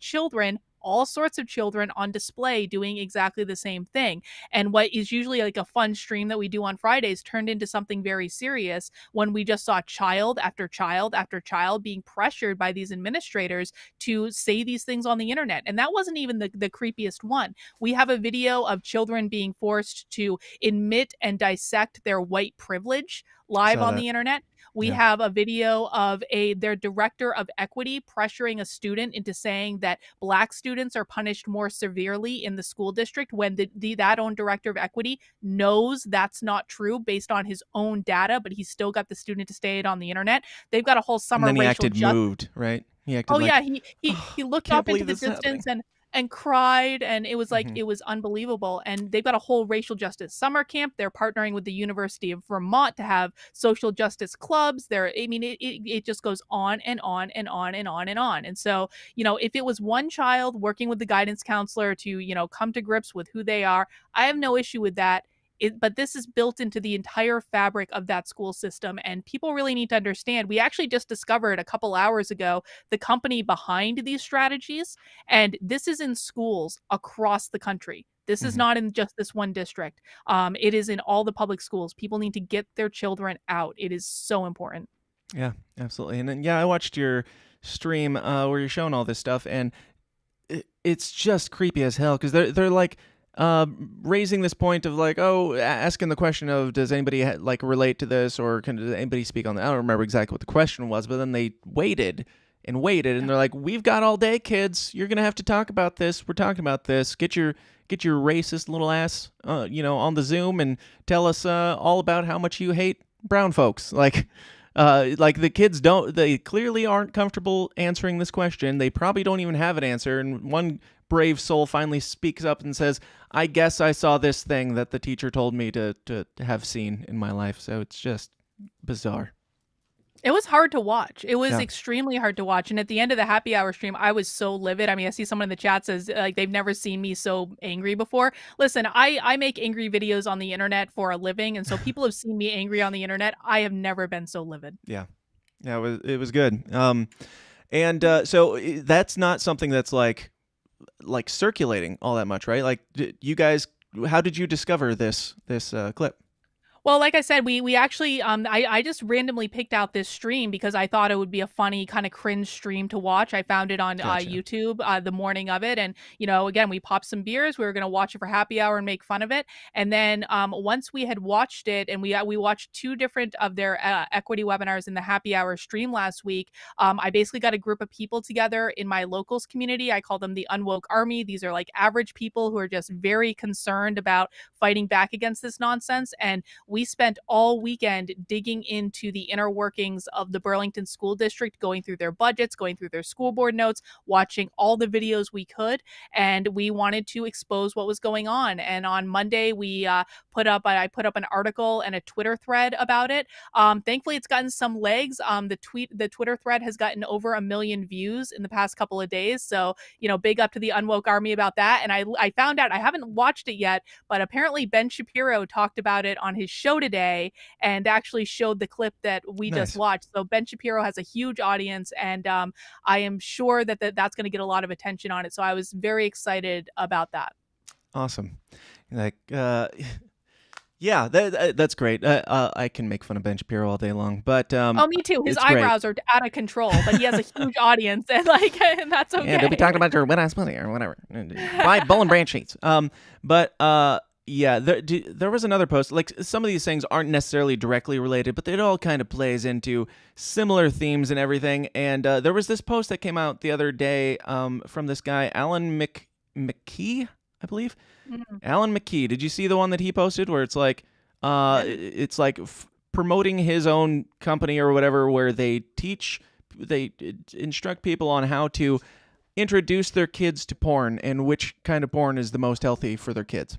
all sorts of children on display doing exactly the same thing. And what is usually a fun stream that we do on Fridays turned into something very serious when we just saw child after child after child being pressured by these administrators to say these things on the internet. And that wasn't even the creepiest one. We have a video of children being forced to admit and dissect their white privilege live on the internet. We have a video of their director of equity pressuring a student into saying that Black students are punished more severely in the school district when that own director of equity knows that's not true based on his own data, but he's still got the student to say it on the internet. They've got a whole summer and then he racial acted moved, right? He acted he looked up into the distance and cried, and it was it was unbelievable. And they've got a whole racial justice summer camp. They're partnering with the University of Vermont to have social justice clubs. It just goes on and on and on and on and on. And so, if it was one child working with the guidance counselor to, come to grips with who they are, I have no issue with that. But this is built into the entire fabric of that school system, and people really need to understand. We actually just discovered a couple hours ago the company behind these strategies, and this is in schools across the country. This is not in just this one district. It is in all the public schools. People need to get their children out. It is so important. Yeah, absolutely. And then, I watched your stream where you're showing all this stuff, and it's just creepy as hell, because they're raising this point of asking the question of, does anybody relate to this, or does anybody speak on that? I don't remember exactly what the question was, but then they waited and they're like, we've got all day, kids. You're gonna have to talk about this. We're talking about this. Get your racist little ass, on the Zoom and tell us all about how much you hate brown folks. Like the kids they clearly aren't comfortable answering this question. They probably don't even have an answer. And one brave soul finally speaks up and says, I guess I saw this thing that the teacher told me to have seen in my life. So it's just bizarre. It was hard to watch. It was Yeah. extremely hard to watch. And at the end of the happy hour stream, I was so livid. I mean, I see someone in the chat says like they've never seen me so angry before. Listen, I make angry videos on the internet for a living, and so people have seen me angry on the internet. I have never been so livid. Yeah, it was good. So that's not something that's like circulating all that much, right? Like, you guys, how did you discover this clip? Well, like I said, we actually I just randomly picked out this stream because I thought it would be a funny kind of cringe stream to watch. I found it on Gotcha. YouTube the morning of it, and again, we popped some beers. We were gonna watch it for happy hour and make fun of it, and then once we had watched it, and we watched 2 different of their equity webinars in the happy hour stream last week. I basically got a group of people together in my locals community. I call them the Unwoke Army. These are like average people who are just very concerned about fighting back against this nonsense, and we spent all weekend digging into the inner workings of the Burlington School District, going through their budgets, going through their school board notes, watching all the videos we could, and we wanted to expose what was going on. And on Monday, I put up an article and a Twitter thread about it. Thankfully, it's gotten some legs. The Twitter thread has gotten over 1 million views in the past couple of days. So, big up to the Unwoke Army about that. And I found out, I haven't watched it yet, but apparently Ben Shapiro talked about it on his show today and actually showed the clip that we Nice. just watched. So Ben Shapiro has a huge audience, and I am sure that that's going to get a lot of attention on it. So I was very excited about that. Awesome. Like, yeah, that's great. I can make fun of Ben Shapiro all day long, but me too. His eyebrows are out of control, but he has a huge audience, and and that's okay. Yeah, they'll be talking about your wet ass money or whatever. Buy Bull and Branch sheets. Yeah, there was another post. Like, some of these things aren't necessarily directly related, but it all kind of plays into similar themes and everything. And there was this post that came out the other day from this guy, Alan McKee, I believe. Alan McKee. Did you see the one that he posted where it's like, promoting his own company or whatever, where they instruct people on how to introduce their kids to porn and which kind of porn is the most healthy for their kids?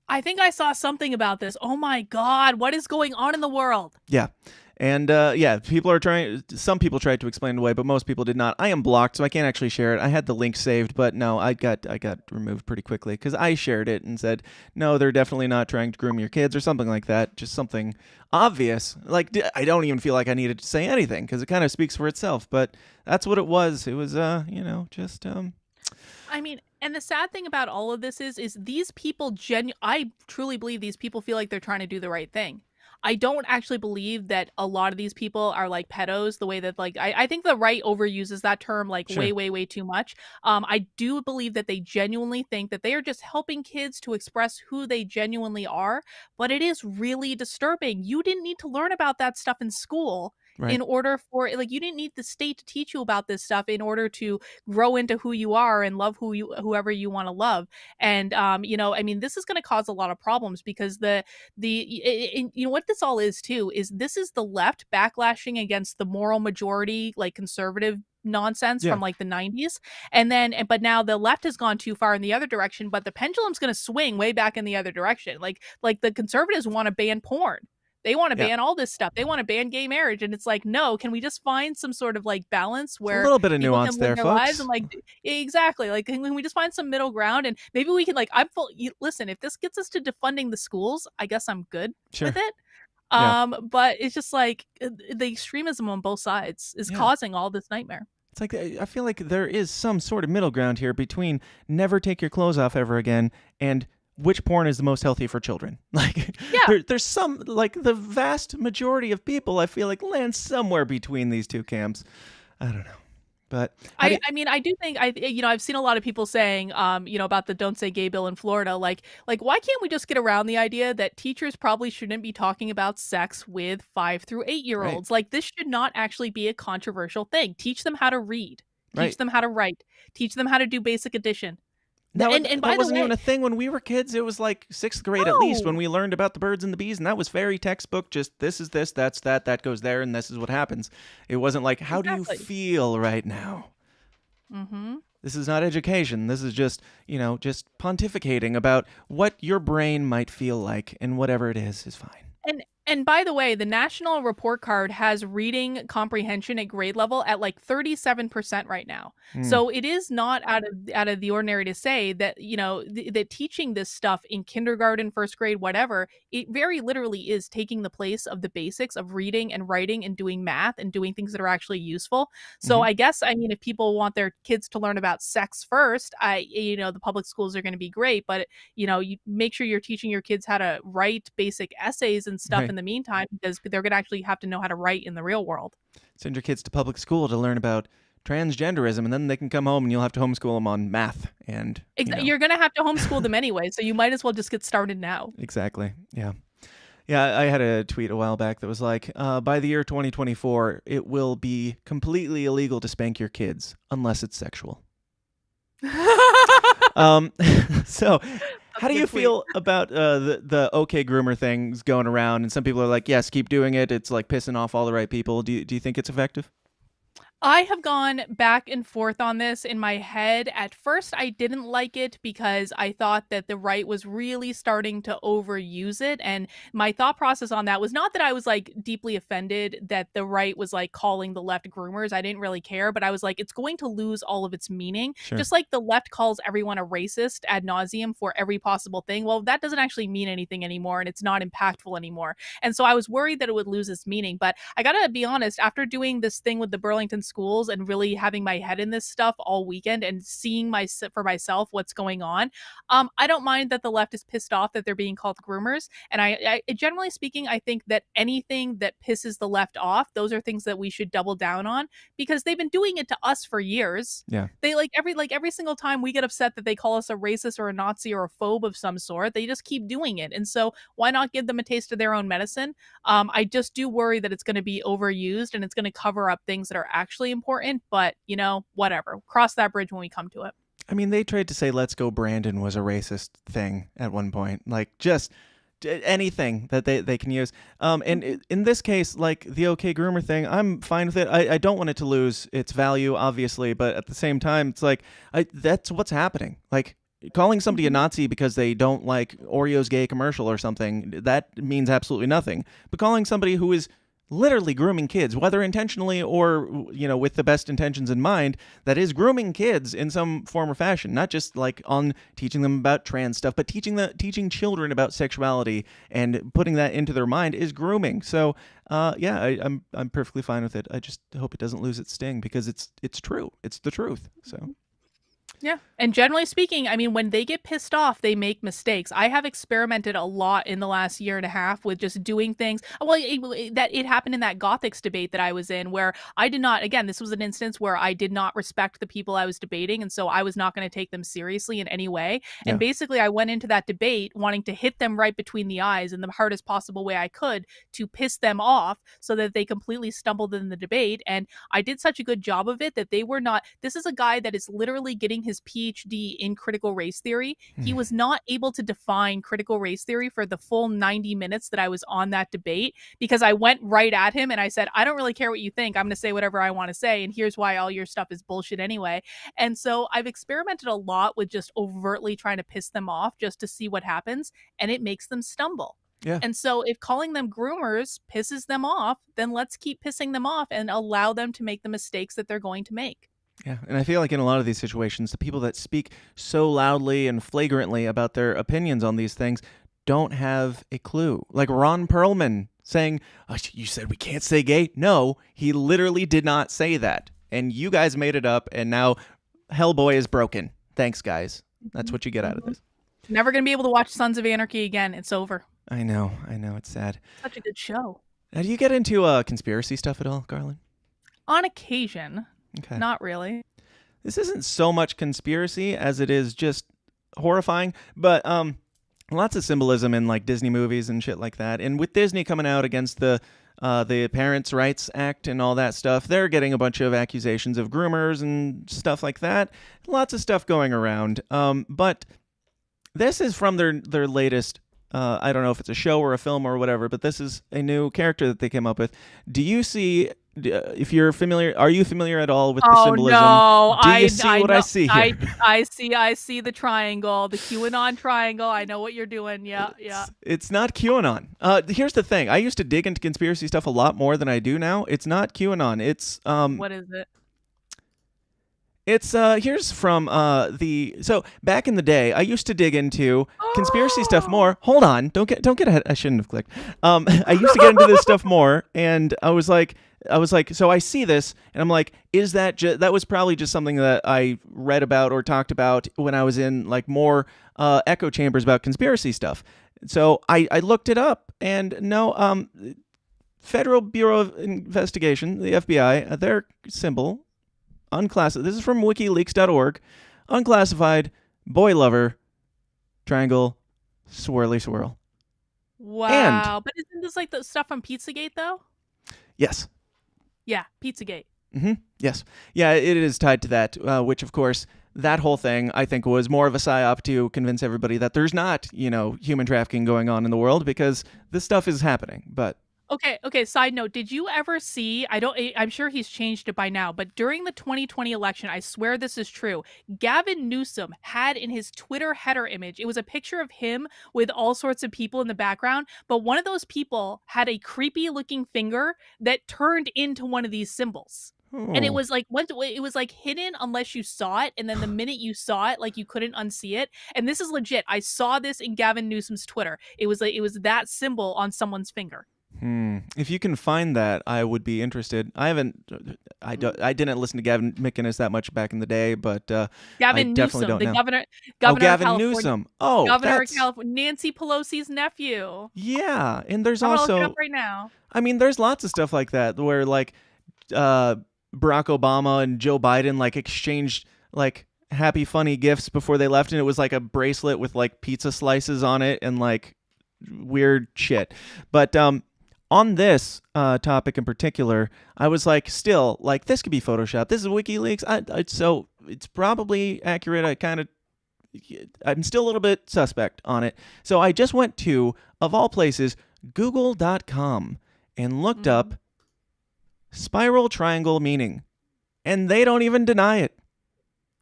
I think I saw something about this. Oh my God, what is going on in the world? Yeah. And some people tried to explain it away, but most people did not. I am blocked, so I can't actually share it. I had the link saved, but no, I got removed pretty quickly because I shared it and said, no, they're definitely not trying to groom your kids or something like that. Just something obvious. Like, I don't even feel like I needed to say anything because it kind of speaks for itself, but that's what it was. It was, just... I mean, and the sad thing about all of this is these people I truly believe these people feel like they're trying to do the right thing. I don't actually believe that a lot of these people are like pedos, the way that I think the right overuses that term Sure. way too much. I do believe that they genuinely think that they are just helping kids to express who they genuinely are, but it is really disturbing. You didn't need to learn about that stuff in school. Right. In order for you didn't need the state to teach you about this stuff in order to grow into who you are and love whoever you want to love. And this is going to cause a lot of problems because what this all is too is this is the left backlashing against the moral majority, like conservative nonsense from like the 90s, but now the left has gone too far in the other direction, but the pendulum's going to swing way back in the other direction. Like the conservatives want to ban porn. They want to ban all this stuff. They want to ban gay marriage. And it's like, no, can we just find some sort of balance where a little bit of people nuance can live there, their folks. lives and exactly. Can we just find some middle ground? And maybe we can listen, if this gets us to defunding the schools, I guess I'm good with it. Yeah. But it's just the extremism on both sides is causing all this nightmare. It's like, I feel like there is some sort of middle ground here between never take your clothes off ever again and which porn is the most healthy for children. There's some, the vast majority of people, I feel like, land somewhere between these two camps. I don't know. But I do think I've seen a lot of people saying about the Don't Say Gay bill in Florida, like why can't we just get around the idea that teachers probably shouldn't be talking about sex with 5 through 8 year olds? Right. Like, this should not actually be a controversial thing. Teach them how to read. Teach them how to write. Teach them how to do basic addition. No, and that by the wasn't way, even a thing when we were kids. It was like 6th grade at least when No. we learned about the birds and the bees, and that was very textbook. Just this is this, that's that, that goes there, and this is what happens. It wasn't like, how do you Exactly. feel right now? Mm-hmm. This is not education. This is just, just pontificating about what your brain might feel like, and whatever it is fine. And by the way, the national report card has reading comprehension at grade level at like 37% right now. So it is not out of the ordinary to say that, that teaching this stuff in kindergarten, first grade, whatever, it very literally is taking the place of the basics of reading and writing and doing math and doing things that are actually useful. So I guess, I mean, if people want their kids to learn about sex first, the public schools are going to be great, but you make sure you're teaching your kids how to write basic essays and stuff Right. in the meantime, because they're going to actually have to know how to write in the real world. Send your kids to public school to learn about transgenderism, and then they can come home and you'll have to homeschool them on math. And You're going to have to homeschool them anyway, so you might as well just get started now. Exactly. Yeah. Yeah, I had a tweet a while back that was like, by the year 2024, it will be completely illegal to spank your kids unless it's sexual. So how do you feel about the OK Groomer things going around? And some people are like, yes, keep doing it. It's like pissing off all the right people. Do you think it's effective? I have gone back and forth on this in my head. At first, I didn't like it because I thought that the right was really starting to overuse it. And my thought process on that was not that I was like deeply offended that the right was like calling the left groomers. I didn't really care, but I was like, it's going to lose all of its meaning. Sure. Just like the left calls everyone a racist ad nauseum for every possible thing. Well, that doesn't actually mean anything anymore, and it's not impactful anymore. And so I was worried that it would lose its meaning. But I gotta be honest, after doing this thing with the Burlington schools and really having my head in this stuff all weekend and seeing for myself what's going on, I don't mind that the left is pissed off that they're being called groomers. And I generally speaking, I think that anything that pisses the left off, those are things that we should double down on, because they've been doing it to us for years. Yeah. They every single time we get upset that they call us a racist or a Nazi or a phobe of some sort, they just keep doing it. And so why not give them a taste of their own medicine? I just do worry that it's going to be overused and it's going to cover up things that are actually important, but whatever. Cross that bridge when we come to it. I mean, they tried to say "Let's go, Brandon" was a racist thing at one point. Like, just anything that they can use. And in this case, like the OK Groomer thing, I'm fine with it. I don't want it to lose its value, obviously, but at the same time, it's like that's what's happening. Like, calling somebody a Nazi because they don't like Oreo's gay commercial or something, that means absolutely nothing. But calling somebody who is literally grooming kids, whether intentionally or, with the best intentions in mind, that is grooming kids in some form or fashion, not just like on teaching them about trans stuff, but teaching children about sexuality and putting that into their mind is grooming. So, I'm perfectly fine with it. I just hope it doesn't lose its sting, because it's true. It's the truth. So. Yeah. And generally speaking, I mean, when they get pissed off, they make mistakes. I have experimented a lot in the last year and a half with just doing things. Well, it happened in that Gothics debate that I was in, where I did not, again, this was an instance where I did not respect the people I was debating. And so I was not going to take them seriously in any way. And basically I went into that debate wanting to hit them right between the eyes in the hardest possible way I could to piss them off so that they completely stumbled in the debate. And I did such a good job of it that they were not, this is a guy that is literally getting his PhD in critical race theory. He was not able to define critical race theory for the full 90 minutes that I was on that debate, because I went right at him and I said, I don't really care what you think. I'm going to say whatever I want to say. And here's why all your stuff is bullshit anyway. And so I've experimented a lot with just overtly trying to piss them off just to see what happens. And it makes them stumble. Yeah. And so if calling them groomers pisses them off, then let's keep pissing them off and allow them to make the mistakes that they're going to make. Yeah, and I feel like in a lot of these situations, the people that speak so loudly and flagrantly about their opinions on these things don't have a clue. Like Ron Perlman saying, oh, you said we can't say gay? No, he literally did not say that. And you guys made it up, and now Hellboy is broken. Thanks, guys. That's what you get out of this. Never going to be able to watch Sons of Anarchy again. It's over. I know. It's sad. Such a good show. Now, do you get into conspiracy stuff at all, Karlyn? On occasion. Okay. Not really. This isn't so much conspiracy as it is just horrifying. But lots of symbolism in like Disney movies and shit like that. And with Disney coming out against the Parents' Rights Act and all that stuff, they're getting a bunch of accusations of groomers and stuff like that. Lots of stuff going around. But this is from their latest. I don't know if it's a show or a film or whatever, but this is a new character that they came up with. Do you see? If you're familiar, are you familiar at all with the symbolism? No, Do you see what know, I see here? I see the triangle, the QAnon triangle. I know what you're doing. Yeah. It's not QAnon. Here's the thing. I used to dig into conspiracy stuff a lot more than I do now. It's not QAnon. It's What is it? It's here's from so back in the day, I used to dig into conspiracy stuff more. Hold on, don't get ahead. I shouldn't have clicked. I used to get into this stuff more, and I was like, so I see this, and I'm like, is that that was probably just something that I read about or talked about when I was in like more echo chambers about conspiracy stuff. So I looked it up, and no, Federal Bureau of Investigation, the FBI, their symbol. Unclassified. This is from WikiLeaks.org. Unclassified, boy lover, triangle, swirly swirl. Wow. But isn't this like the stuff from Pizzagate though? Yes. Yeah, Pizzagate. Yes. Yeah, it is tied to that, which of course, that whole thing I think was more of a psyop to convince everybody that there's not, human trafficking going on in the world because this stuff is happening. But Okay, side note, did you ever see, I'm sure he's changed it by now, but during the 2020 election, I swear this is true, Gavin Newsom had in his Twitter header image, it was a picture of him with all sorts of people in the background, but one of those people had a creepy looking finger that turned into one of these symbols. And it was like hidden unless you saw it, and then the minute you saw it, like you couldn't unsee it. And this is legit. I saw this in Gavin Newsom's Twitter. It was that symbol on someone's finger. If you can find that, I would be interested. I didn't listen to Gavin McInnes that much back in the day, but Gavin I Newsom, definitely don't the know. governor Gavin of California, Newsom. Governor of California, Nancy Pelosi's nephew. Yeah, and there's I'm gonna also look it up right now. I mean, there's lots of stuff like that where like Barack Obama and Joe Biden like exchanged like happy funny gifts before they left, and it was like a bracelet with like pizza slices on it and like weird shit. But on this topic in particular, I was like, still, like, this could be Photoshopped. This is WikiLeaks. So it's probably accurate. I'm still a little bit suspect on it. So I just went to, of all places, Google.com and looked up spiral triangle meaning. And they don't even deny it.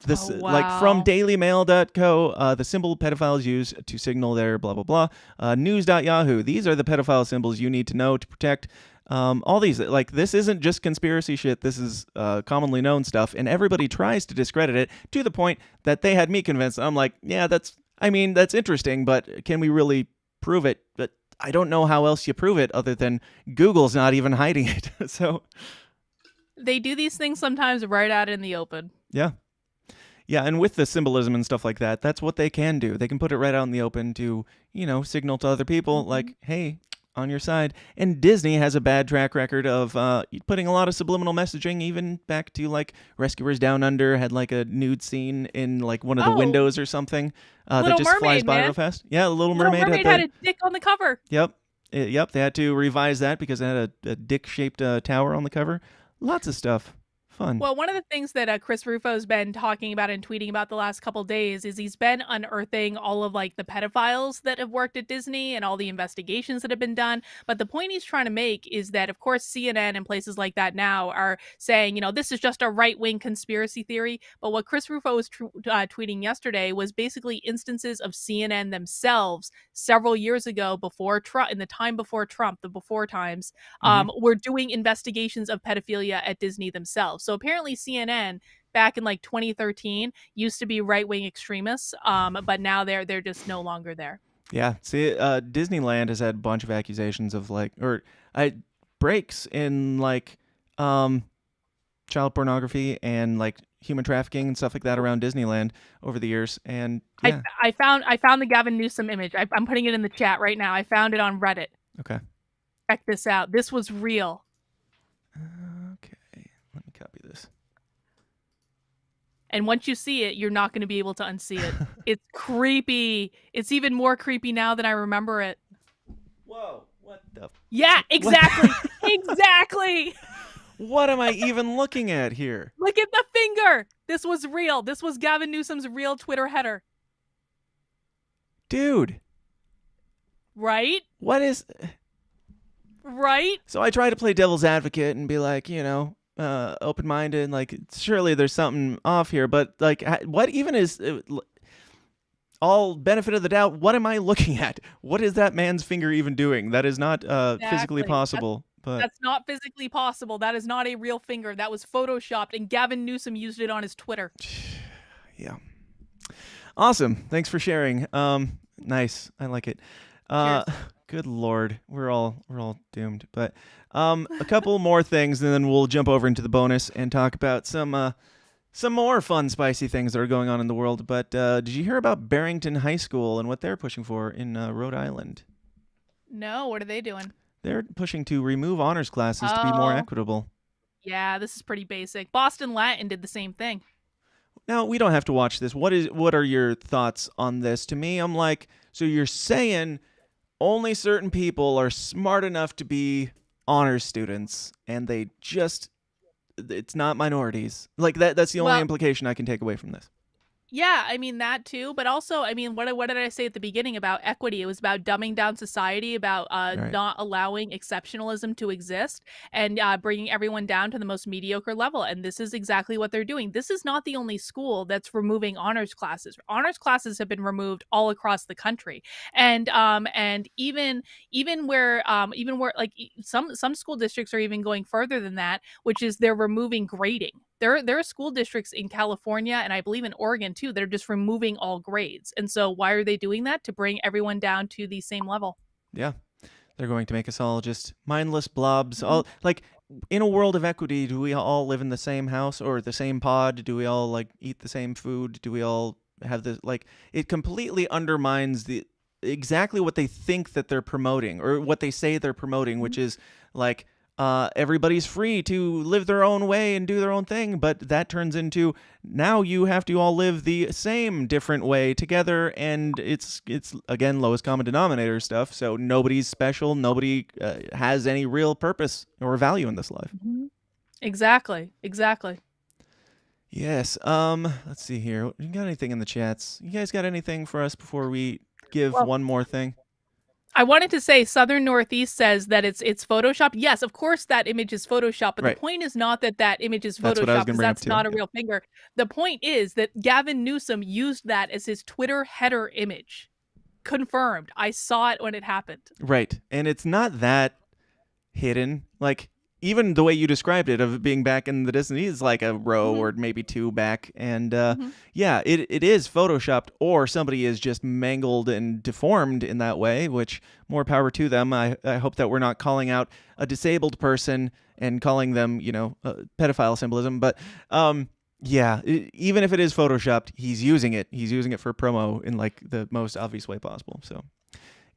This like from dailymail.co, the symbol pedophiles use to signal their blah, blah, blah. News.yahoo. These are the pedophile symbols you need to know to protect all these. Like, this isn't just conspiracy shit. This is commonly known stuff. And everybody tries to discredit it to the point that they had me convinced. I'm like, yeah, that's interesting, but can we really prove it? But I don't know how else you prove it other than Google's not even hiding it. So they do these things sometimes right out in the open. Yeah. Yeah, and with the symbolism and stuff like that, that's what they can do. They can put it right out in the open to, signal to other people like, hey, on your side. And Disney has a bad track record of putting a lot of subliminal messaging, even back to like Rescuers Down Under had like a nude scene in like one of the windows or something that just flies by real fast. Yeah, Little Mermaid had a dick on the cover. Yep. They had to revise that because it had a dick-shaped tower on the cover. Lots of stuff. Fun. Well, one of the things that Chris Rufo's been talking about and tweeting about the last couple days is he's been unearthing all of like the pedophiles that have worked at Disney and all the investigations that have been done. But the point he's trying to make is that, of course, CNN and places like that now are saying, this is just a right-wing conspiracy theory. But what Chris Rufo was tweeting yesterday was basically instances of CNN themselves several years ago before Trump, in the time before Trump, the before times, were doing investigations of pedophilia at Disney themselves. So apparently CNN back in like 2013 used to be right-wing extremists, but now they're just no longer there. Yeah. See, Disneyland has had a bunch of accusations of like, breaks in like child pornography and like human trafficking and stuff like that around Disneyland over the years. And yeah. I found the Gavin Newsom image. I'm putting it in the chat right now. I found it on Reddit. Okay. Check this out. This was real. Okay. Let me copy this. And once you see it, you're not going to be able to unsee it. It's creepy. It's even more creepy now than I remember it. Whoa, what the? Yeah, exactly. Exactly. What am I even looking at here? Look at the finger. This was real. This was Gavin Newsom's real Twitter header. Dude. Right? What is... Right? So I try to play devil's advocate and be like, open-minded, like, surely there's something off here, but, like, what even is... all benefit of the doubt, what am I looking at? What is that man's finger even doing? That is not physically possible. That's not physically possible. That is not a real finger. That was photoshopped, and Gavin Newsom used it on his Twitter. Yeah. Awesome. Thanks for sharing. Nice. I like it. Good Lord. We're all doomed. But a couple more things, and then we'll jump over into the bonus and talk about some more fun, spicy things that are going on in the world. But did you hear about Barrington High School and what they're pushing for in Rhode Island? No, what are they doing? They're pushing to remove honors classes to be more equitable. Yeah, this is pretty basic. Boston Latin did the same thing. Now, we don't have to watch this. What are your thoughts on this? To me, I'm like, so you're saying only certain people are smart enough to be honors students, and it's not minorities. Like that's the only implication I can take away from this. Yeah, I mean that too, but also, I mean, what did I say at the beginning about equity? It was about dumbing down society, about not allowing exceptionalism to exist, and bringing everyone down to the most mediocre level. And this is exactly what they're doing. This is not the only school that's removing honors classes. Honors classes have been removed all across the country, and even where like some school districts are even going further than that, which is they're removing grading. There are school districts in California and I believe in Oregon too that are just removing all grades. And so why are they doing that? To bring everyone down to the same level. Yeah. They're going to make us all just mindless blobs. All like in a world of equity, do we all live in the same house or the same pod? Do we all like eat the same food? Do we all have this like it completely undermines exactly what they think that they're promoting or what they say they're promoting, which is like everybody's free to live their own way and do their own thing, but that turns into now you have to all live the same different way together, and it's again lowest common denominator stuff. So nobody's special, nobody has any real purpose or value in this life. Mm-hmm. Exactly. Yes. Let's see here. You got anything in the chats? You guys got anything for us before we give one more thing? I wanted to say Southern Northeast says that it's Photoshopped. Yes, of course that image is Photoshopped, but the point is not that image is Photoshopped because that's not a real finger. The point is that Gavin Newsom used that as his Twitter header image. Confirmed. I saw it when it happened. Right. And it's not that hidden. Like, even the way you described it of being back in the distance, he's like a row or maybe two back. And yeah, it is Photoshopped, or somebody is just mangled and deformed in that way, which more power to them. I hope that we're not calling out a disabled person and calling them, pedophile symbolism. But yeah, even if it is Photoshopped, he's using it. He's using it for promo in like the most obvious way possible. So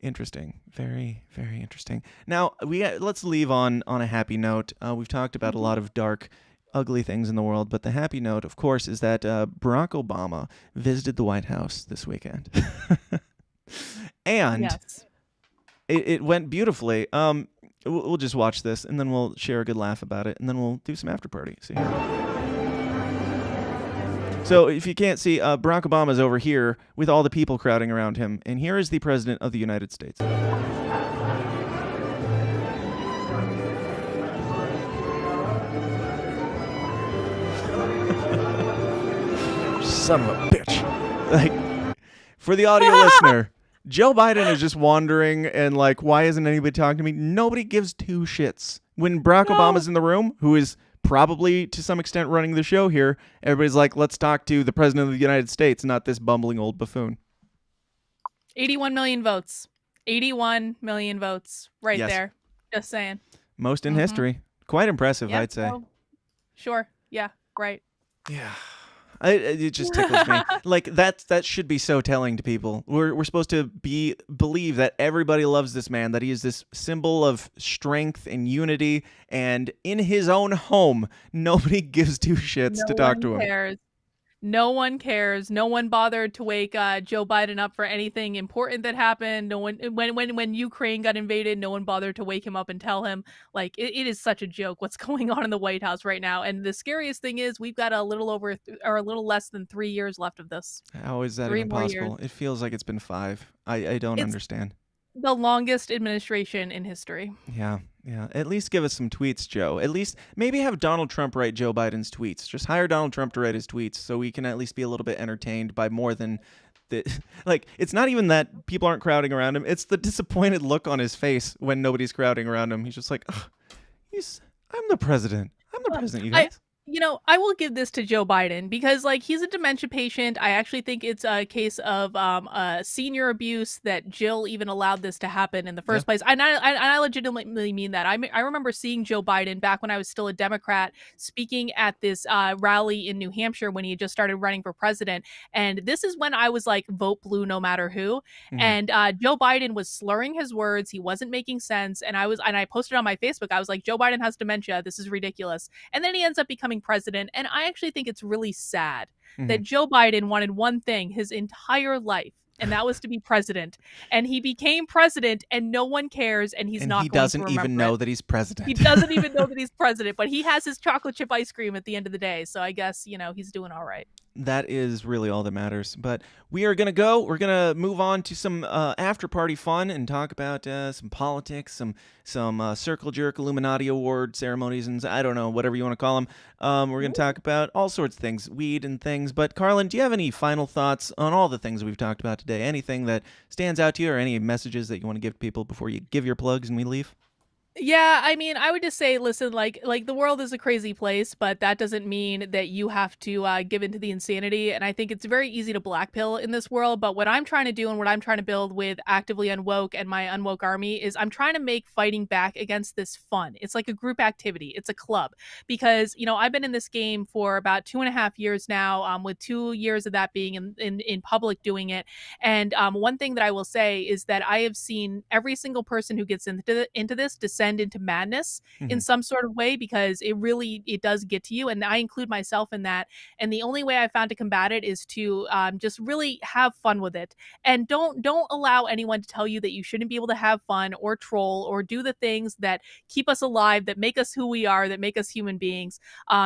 interesting. Very, very interesting. Now, let's leave on a happy note. We've talked about a lot of dark, ugly things in the world, but the happy note, of course, is that Barack Obama visited the White House this weekend. And yes. it went beautifully. We'll just watch this, and then we'll share a good laugh about it, and then we'll do some after party. See here. So if you can't see, Barack Obama's over here with all the people crowding around him. And here is the President of the United States. Son of a bitch. Like, for the audio listener, Joe Biden is just wandering and like, why isn't anybody talking to me? Nobody gives two shits. When Barack Obama's in the room, who is probably to some extent running the show here, everybody's like, let's talk to the President of the United States, not this bumbling old buffoon. 81 million votes. 81 million votes right there. Just saying. Most in history. Quite impressive, Yep, I'd say. well, sure. Yeah, right. Yeah. It just tickles me. Like that should be so telling to people. We're supposed to believe that everybody loves this man, that he is this symbol of strength and unity, and in his own home, nobody gives two shits to talk to him. Cares. No one cares. No one bothered to wake Joe Biden up for anything important that happened. No one, when Ukraine got invaded, no one bothered to wake him up and tell him. Like, it is such a joke what's going on in the White House right now. And the scariest thing is we've got a little over or a little less than 3 years left of this. How is that 3 even more possible? years. It feels like it's been 5. I don't It's understand. the longest administration in history. Yeah. At least give us some tweets, Joe. At least maybe have Donald Trump write Joe Biden's tweets. Just hire Donald Trump to write his tweets so we can at least be a little bit entertained by more than the like. It's not even that people aren't crowding around him. It's the disappointed look on his face when nobody's crowding around him. He's just like, I'm the president. I'm the president, you guys. I will give this to Joe Biden because, like, he's a dementia patient. I actually think it's a case of senior abuse that Jill even allowed this to happen in the first place. And I legitimately mean that. I remember seeing Joe Biden back when I was still a Democrat speaking at this rally in New Hampshire when he had just started running for president. And this is when I was like, vote blue no matter who. Mhm. And Joe Biden was slurring his words. He wasn't making sense. And I posted on my Facebook, I was like, Joe Biden has dementia. This is ridiculous. And then he ends up becoming president. And I actually think it's really sad that Joe Biden wanted one thing his entire life, and that was to be president. And he became president, and no one cares, and he's not. He going doesn't to even know that he's president. He doesn't even know that he's president, but he has his chocolate chip ice cream at the end of the day. So I guess he's doing all right. That is really all that matters. But we are going to go. We're going to move on to some after-party fun and talk about some politics, some circle jerk Illuminati award ceremonies, and I don't know, whatever you want to call them. We're going to talk about all sorts of things, weed and things. But Karlyn, do you have any final thoughts on all the things we've talked about today? Anything that stands out to you or any messages that you want to give people before you give your plugs and we leave? Yeah, I mean, I would just say, listen, like the world is a crazy place, but that doesn't mean that you have to give into the insanity. And I think it's very easy to black pill in this world. But what I'm trying to do and what I'm trying to build with Actively Unwoke and my Unwoke Army is I'm trying to make fighting back against this fun. It's like a group activity. It's a club because, I've been in this game for about 2.5 years now, with 2 years of that being in public doing it. And one thing that I will say is that I have seen every single person who gets into this descend into madness in some sort of way, because it does get to you, and I include myself in that. And the only way I found to combat it is to just really have fun with it, and don't allow anyone to tell you that you shouldn't be able to have fun or troll or do the things that keep us alive, that make us who we are, that make us human beings.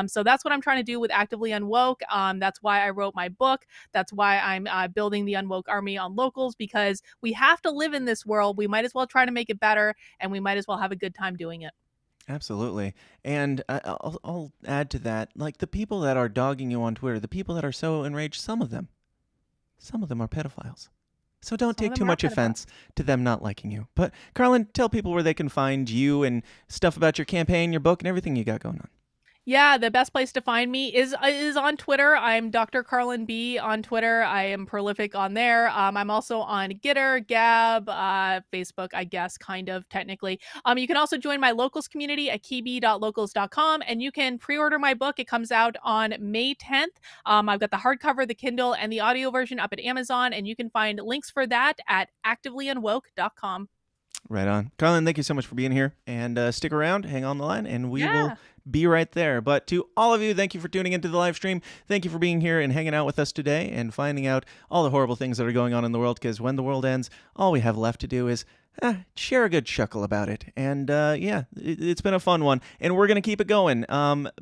So that's what I'm trying to do with Actively Unwoke. That's why I wrote my book. That's why I'm building the Unwoke Army on locals, because we have to live in this world. We might as well try to make it better, and we might as well have a good time doing it. Absolutely. And I'll add to that, like the people that are dogging you on Twitter, the people that are so enraged, some of them are pedophiles. So don't take too much offense to them not liking you. But Karlyn, tell people where they can find you and stuff about your campaign, your book, and everything you got going on. Yeah, the best place to find me is on Twitter. I'm Dr. Karlyn B on Twitter. I am prolific on there. I'm also on Gitter, Gab, Facebook, I guess, kind of, technically. You can also join my locals community at kb.locals.com, and you can pre-order my book. It comes out on May 10th. I've got the hardcover, the Kindle, and the audio version up at Amazon, and you can find links for that at activelyunwoke.com. Right on. Karlyn, thank you so much for being here. And stick around, hang on the line, and we will be right there. But to all of you, thank you for tuning into the live stream. Thank you for being here and hanging out with us today and finding out all the horrible things that are going on in the world, because when the world ends, all we have left to do is share a good chuckle about it. And it's been a fun one, and we're going to keep it going.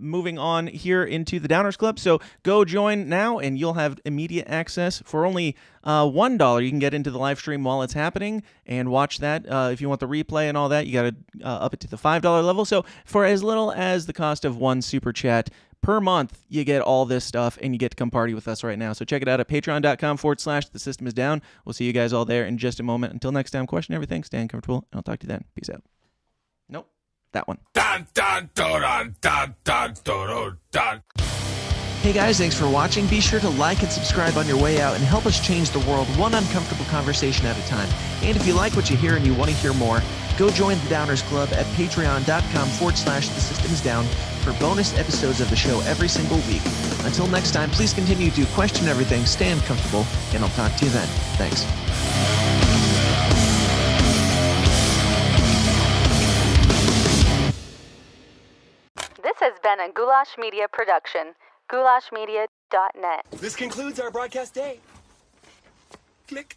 Moving on here into the Downers Club. So go join now, and you'll have immediate access for only $1. You can get into the live stream while it's happening and watch that. If you want the replay and all that, you got to up it to the $5 level. So for as little as the cost of one super chat per month, you get all this stuff, and you get to come party with us right now. So check it out at patreon.com/The System Is Down. We'll see you guys all there in just a moment. Until next time, question everything, stay uncomfortable, and I'll talk to you then. Peace out. Nope, that one. Hey guys, thanks for watching. Be sure to like and subscribe on your way out and help us change the world one uncomfortable conversation at a time. And if you like what you hear and you want to hear more, go join the Downers Club at patreon.com/The System Is Down for bonus episodes of the show every single week. Until next time, please continue to question everything, stay uncomfortable, and I'll talk to you then. Thanks. This has been a Goulash Media production. Goulash Media This concludes our broadcast day. Click.